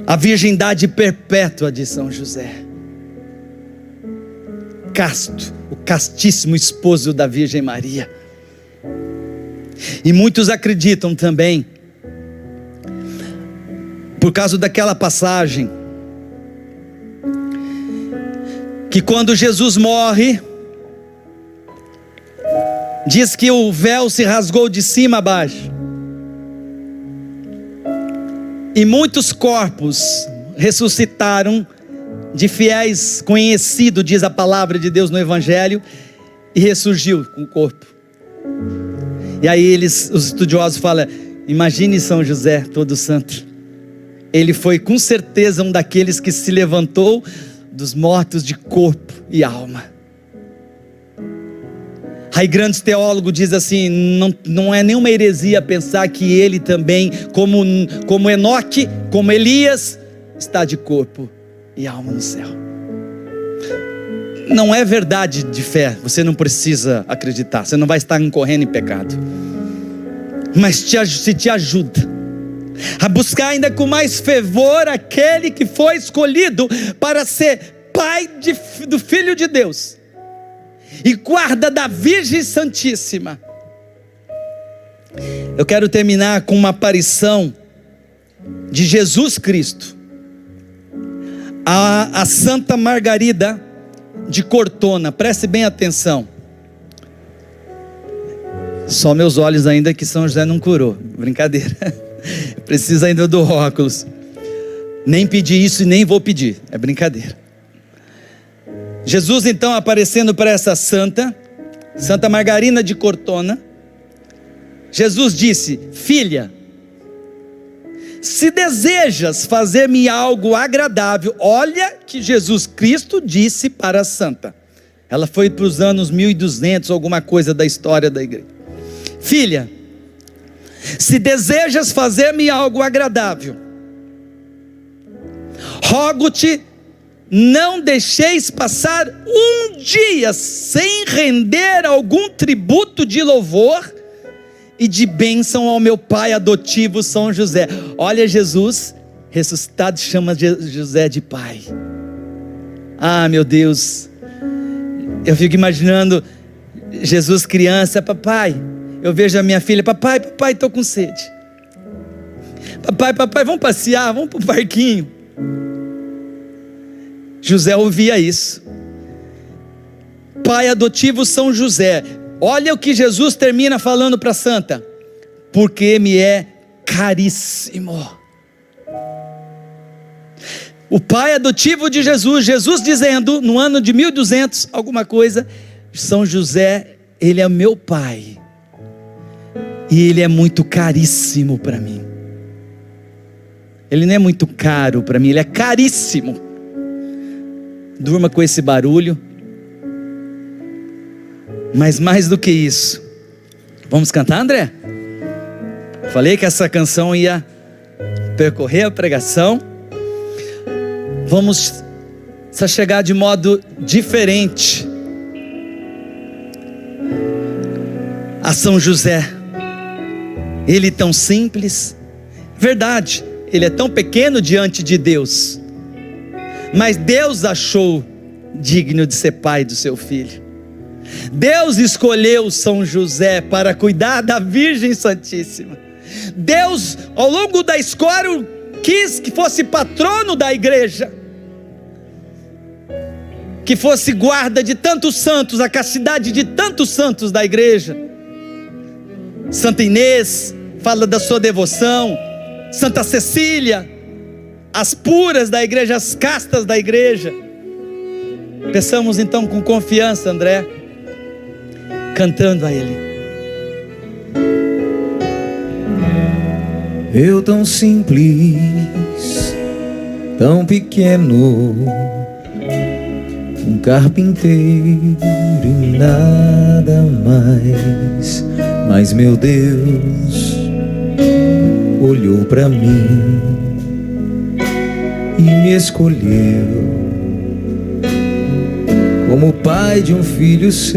A virgindade perpétua de São José. Casto, o castíssimo esposo da Virgem Maria. E muitos acreditam também, por causa daquela passagem, que quando Jesus morre, diz que o véu se rasgou de cima a baixo, e muitos corpos ressuscitaram de fiéis conhecidos, diz a palavra de Deus no Evangelho, e ressurgiu com o corpo. E aí os estudiosos falam, imagine São José todo santo, ele foi com certeza um daqueles que se levantou dos mortos de corpo e alma. Aí grandes teólogos dizem assim, não é nenhuma heresia pensar que ele também, como Enoque, como Elias, está de corpo e alma no céu. Não é verdade de fé, você não precisa acreditar, você não vai estar incorrendo em pecado, mas se te ajuda a buscar ainda com mais fervor aquele que foi escolhido para ser pai do Filho de Deus e guarda da Virgem Santíssima. Eu quero terminar com uma aparição de Jesus Cristo a Santa Margarida de Cortona. Preste bem atenção. Só meus olhos ainda que São José não curou. Brincadeira. Precisa ainda do óculos. Nem pedi isso e nem vou pedir. É brincadeira. Jesus então aparecendo para essa Santa Margarida de Cortona, Jesus disse: filha, se desejas fazer-me algo agradável, olha que Jesus Cristo disse para a santa. Ela foi para os anos 1200, alguma coisa da história da igreja. Filha, se desejas fazer-me algo agradável, rogo-te, não deixeis passar um dia sem render algum tributo de louvor e de bênção ao meu pai adotivo São José. Olha, Jesus ressuscitado chama José de pai. Ah, meu Deus, eu fico imaginando Jesus criança: papai, eu vejo a minha filha, papai, estou com sede. Papai, vamos passear, vamos para o parquinho. José ouvia isso. Pai adotivo São José. Olha o que Jesus termina falando para a santa: porque me é caríssimo. O pai adotivo de Jesus, Jesus dizendo no ano de 1200 alguma coisa: São José, ele é meu pai e ele é muito caríssimo para mim. Ele não é muito caro para mim, ele é caríssimo. Durma com esse barulho. Mas mais do que isso, vamos cantar, André? Falei que essa canção ia percorrer a pregação. Vamos se chegar de modo diferente a São José. Ele tão simples, verdade, ele é tão pequeno diante de Deus, mas Deus achou digno de ser pai do seu filho. Deus escolheu São José para cuidar da Virgem Santíssima. Deus, ao longo da história, quis que fosse patrono da igreja, que fosse guarda de tantos santos, a castidade de tantos santos da igreja. Santa Inês fala da sua devoção, Santa Cecília, as puras da igreja, as castas da igreja. Peçamos então com confiança, André, cantando a Ele. Eu tão simples, tão pequeno, um carpinteiro e nada mais. Mas meu Deus olhou pra mim e me escolheu como pai de um filho seu.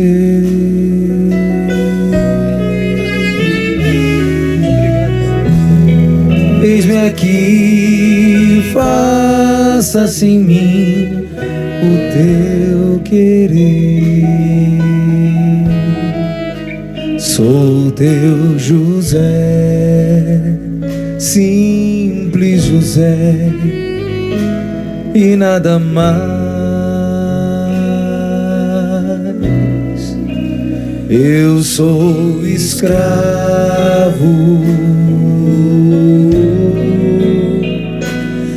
Eis-me aqui, faça-se em mim o teu querer. Sou teu José, simples José, e nada mais. Eu sou escravo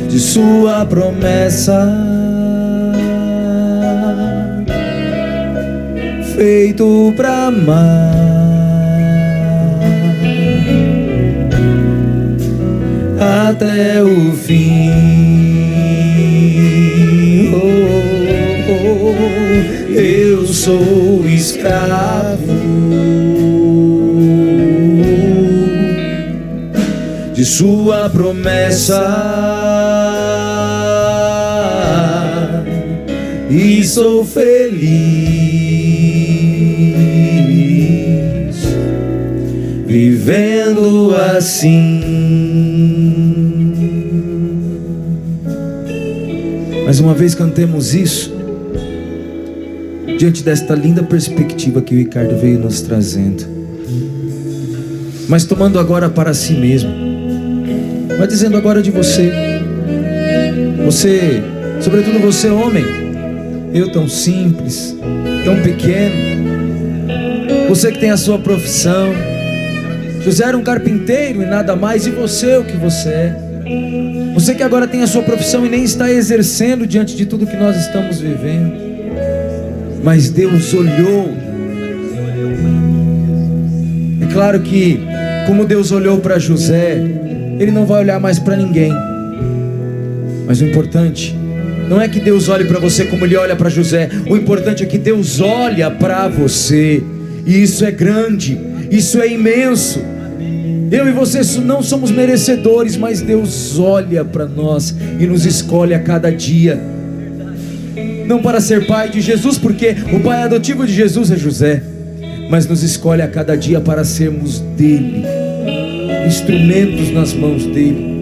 de sua promessa, feito pra amar até o fim. Eu sou escravo de sua promessa e sou feliz vivendo assim. Mais uma vez cantemos isso, diante desta linda perspectiva que o Ricardo veio nos trazendo, mas tomando agora para si mesmo, vai dizendo agora de você, sobretudo você homem, eu tão simples, tão pequeno, você que tem a sua profissão, José era um carpinteiro e nada mais, e você o que você é, você que agora tem a sua profissão e nem está exercendo diante de tudo que nós estamos vivendo, mas Deus olhou. É claro que, como Deus olhou para José, Ele não vai olhar mais para ninguém. Mas o importante não é que Deus olhe para você como Ele olha para José. O importante é que Deus olha para você. E isso é grande, isso é imenso. Eu e você não somos merecedores, mas Deus olha para nós e nos escolhe a cada dia. Não para ser pai de Jesus, porque o pai adotivo de Jesus é José, mas nos escolhe a cada dia para sermos dele, instrumentos nas mãos dele,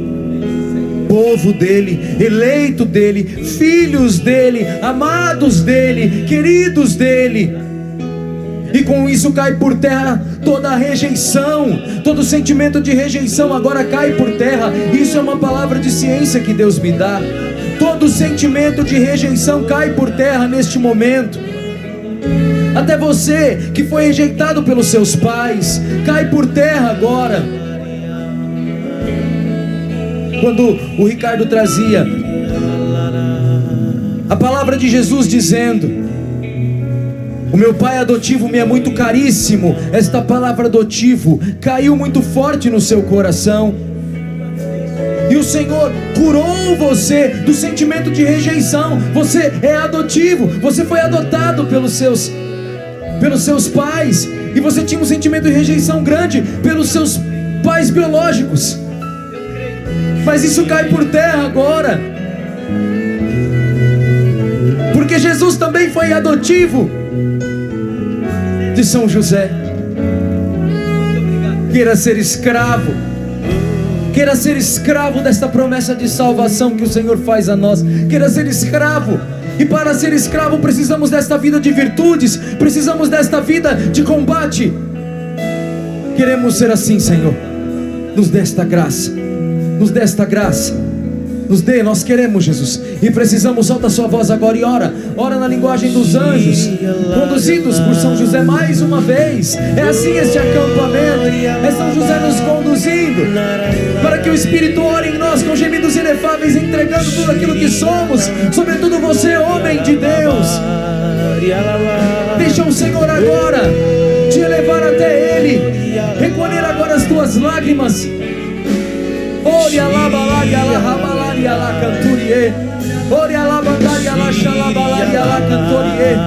povo dele, eleito dele, filhos dele, amados dele, queridos dele. E com isso cai por terra toda a rejeição, todo sentimento de rejeição agora cai por terra. Isso é uma palavra de ciência que Deus me dá. Todo sentimento de rejeição cai por terra neste momento. Até você que foi rejeitado pelos seus pais, cai por terra agora. Quando o Ricardo trazia a palavra de Jesus dizendo: o meu pai adotivo me é muito caríssimo, esta palavra adotivo caiu muito forte no seu coração. E o Senhor curou você do sentimento de rejeição. Você é adotivo, você foi adotado pelos seus pais, e você tinha um sentimento de rejeição grande pelos seus pais biológicos. Mas isso cai por terra agora, porque Jesus também foi adotivo de São José. Queira ser escravo, queira ser escravo desta promessa de salvação que o Senhor faz a nós. Queira ser escravo. E para ser escravo precisamos desta vida de virtudes, precisamos desta vida de combate. Queremos ser assim, Senhor. Nos dê esta graça, nos dê esta graça, nos dê, nós queremos, Jesus, e precisamos. Solta a sua voz agora e ora na linguagem dos anjos, conduzidos por São José mais uma vez. É assim este acampamento, é São José nos conduzindo, para que o Espírito ore em nós com gemidos inefáveis, entregando tudo aquilo que somos, sobretudo você, homem de Deus. Deixa o Senhor agora te elevar até Ele, recolher agora as tuas lágrimas. Oria la balaria la rabalaria la canturie. Oria la bandaria la xalabalaria la cantorie.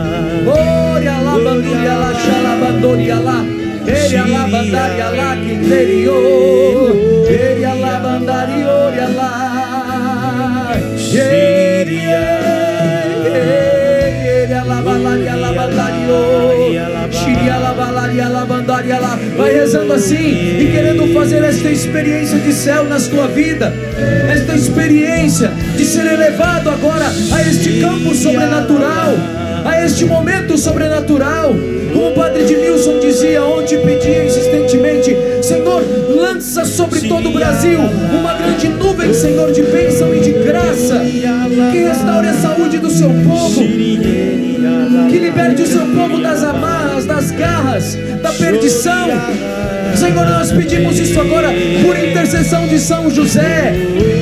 Oria la banduria la xalabandoria la. Eria la bandaria la quinterio. Eria la bandarioria la. Eria la balaria la bandario. Xiria la balaria la bandaria la. Vai rezando assim e querendo fazer esta experiência de céu na sua vida, esta experiência de ser elevado agora a este campo sobrenatural, a este momento sobrenatural. Como o Padre Edmilson dizia ontem, pedia insistentemente: Senhor, lança sobre todo o Brasil uma grande nuvem, Senhor, de bênção e de graça, que restaure a saúde do seu povo, que liberte o seu povo das amarras, das garras, da perdição. Senhor, nós pedimos isso agora por intercessão de São José.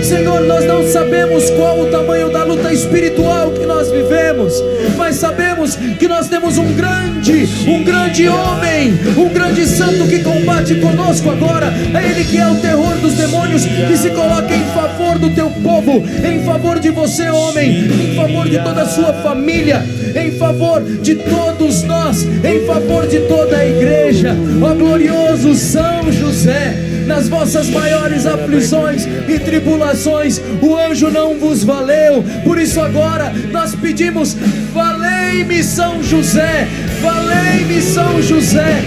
Senhor, nós não sabemos qual o tamanho da luta espiritual que nós vivemos, mas sabemos que nós temos um grande homem, um grande santo que combate conosco agora. É Ele que é o terror dos demônios, que se coloca em favor do teu povo, em favor de você, homem, em favor de toda a sua família, em favor de todos nós, em favor de toda a igreja. Ó glorioso São José, nas vossas maiores aflições e tribulações, o anjo não vos valeu. Por isso agora nós pedimos: valei-me São José, valei-me São José,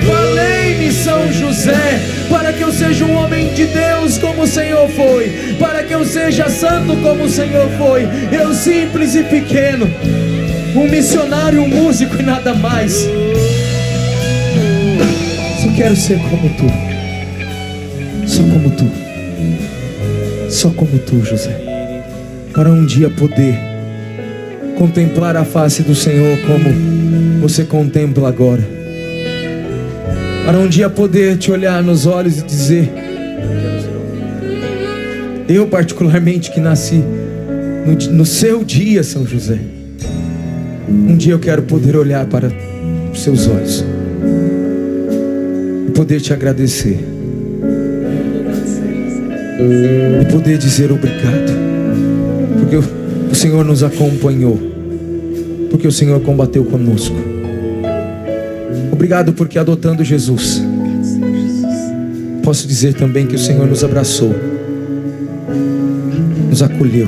valei-me São José, para que eu seja um homem de Deus como o Senhor foi, para que eu seja santo como o Senhor foi. Eu simples e pequeno, um missionário, um músico e nada mais. Só quero ser como tu, só como tu, só como tu, José, para um dia poder contemplar a face do Senhor como você contempla agora, para um dia poder te olhar nos olhos e dizer: eu particularmente que nasci no seu dia, São José, um dia eu quero poder olhar para os seus olhos e poder te agradecer, e poder dizer obrigado, porque o Senhor nos acompanhou, porque o Senhor combateu conosco. Obrigado porque, adotando Jesus, posso dizer também que o Senhor nos abraçou, nos acolheu.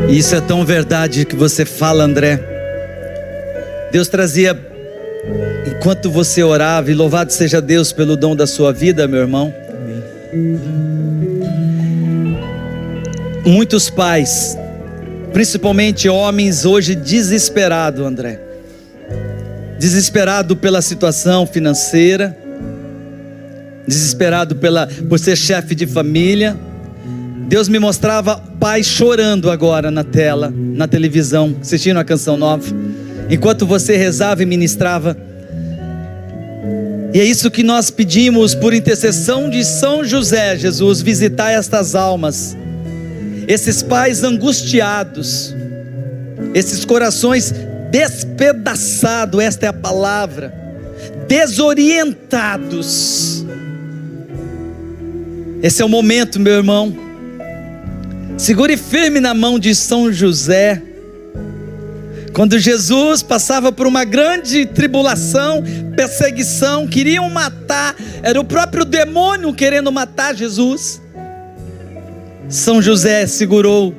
Isso é tão verdade que você fala, André. Deus trazia, enquanto você orava, e louvado seja Deus pelo dom da sua vida, meu irmão. Muitos pais, principalmente homens, hoje desesperados, André, desesperado pela situação financeira, desesperado por ser chefe de família. Deus me mostrava pais chorando agora na tela, na televisão, assistindo a Canção Nova, enquanto você rezava e ministrava. E é isso que nós pedimos por intercessão de São José. Jesus, visitar estas almas, esses pais angustiados, esses corações despedaçados, esta é a palavra, desorientados. Esse é o momento, meu irmão. Segure firme na mão de São José. Quando Jesus passava por uma grande tribulação, perseguição, queriam matar, era o próprio demônio querendo matar Jesus. São José segurou,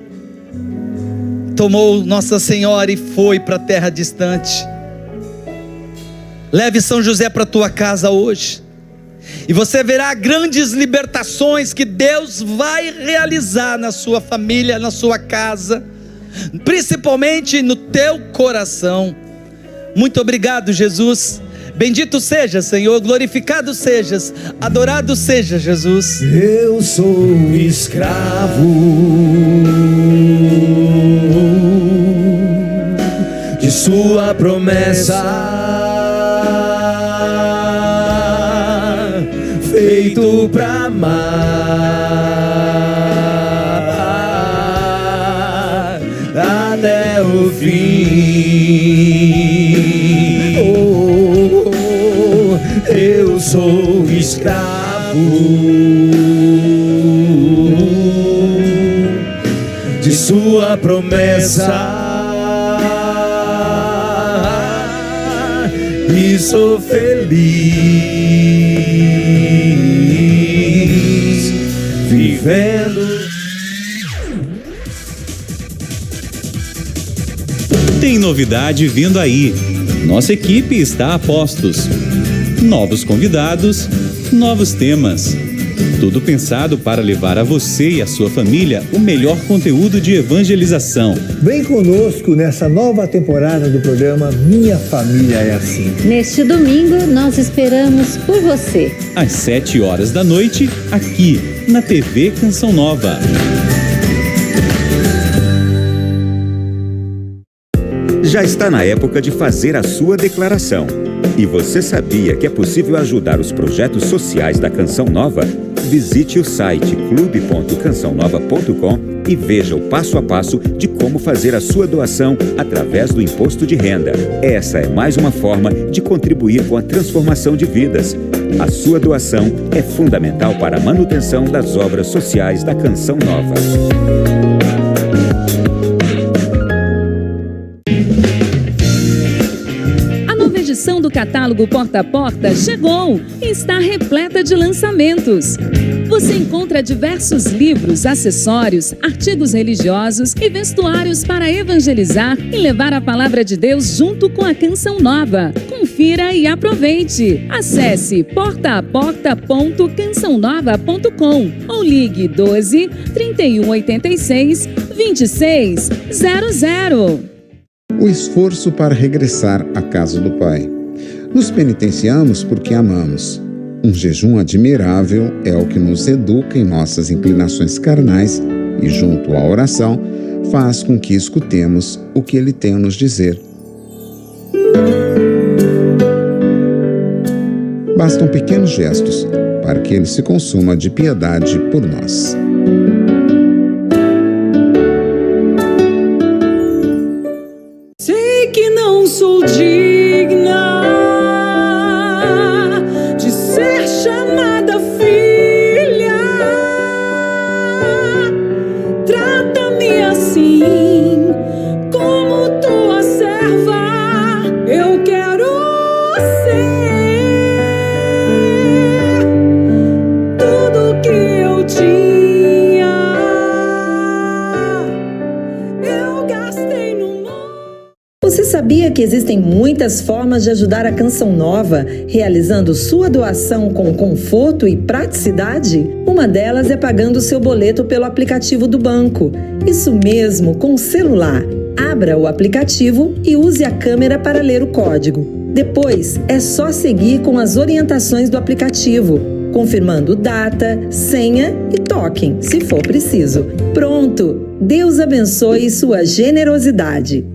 tomou Nossa Senhora e foi para a terra distante. Leve São José para a tua casa hoje, e você verá grandes libertações que Deus vai realizar na sua família, na sua casa, principalmente no teu coração. Muito obrigado, Jesus. Bendito seja, Senhor, glorificado sejas, adorado seja, Jesus. Eu sou escravo de sua promessa, feito pra amar até o fim. Eu sou escravo de sua promessa e sou feliz vivendo. Tem novidade vindo aí. Nossa equipe está a postos. Novos convidados, novos temas. Tudo pensado para levar a você e a sua família o melhor conteúdo de evangelização. Vem conosco nessa nova temporada do programa Minha Família é Assim. Neste domingo, nós esperamos por você. Às 7h, aqui na TV Canção Nova. Já está na época de fazer a sua declaração. E você sabia que é possível ajudar os projetos sociais da Canção Nova? Visite o site clube.cançãonova.com e veja o passo a passo de como fazer a sua doação através do imposto de renda. Essa é mais uma forma de contribuir com a transformação de vidas. A sua doação é fundamental para a manutenção das obras sociais da Canção Nova. A edição do catálogo Porta a Porta chegou e está repleta de lançamentos. Você encontra diversos livros, acessórios, artigos religiosos e vestuários para evangelizar e levar a palavra de Deus junto com a Canção Nova. Confira e aproveite. Acesse portaaporta.cançãonova.com ou ligue 12 3186 2600. O esforço para regressar à casa do Pai. Nos penitenciamos porque amamos. Um jejum admirável é o que nos educa em nossas inclinações carnais e, junto à oração, faz com que escutemos o que Ele tem a nos dizer. Bastam pequenos gestos para que Ele se consuma de piedade por nós. Sei que não sou digna de ser chamada filha. Trata-me assim, como tua serva. Eu quero ser tudo que eu tinha. Eu gastei no mundo. Você sabia que existem muitas formas de ajudar a Canção Nova, realizando sua doação com conforto e praticidade? Uma delas é pagando seu boleto pelo aplicativo do banco. Isso mesmo, com o celular. Abra o aplicativo e use a câmera para ler o código. Depois, é só seguir com as orientações do aplicativo, confirmando data, senha e token, se for preciso. Pronto! Deus abençoe sua generosidade.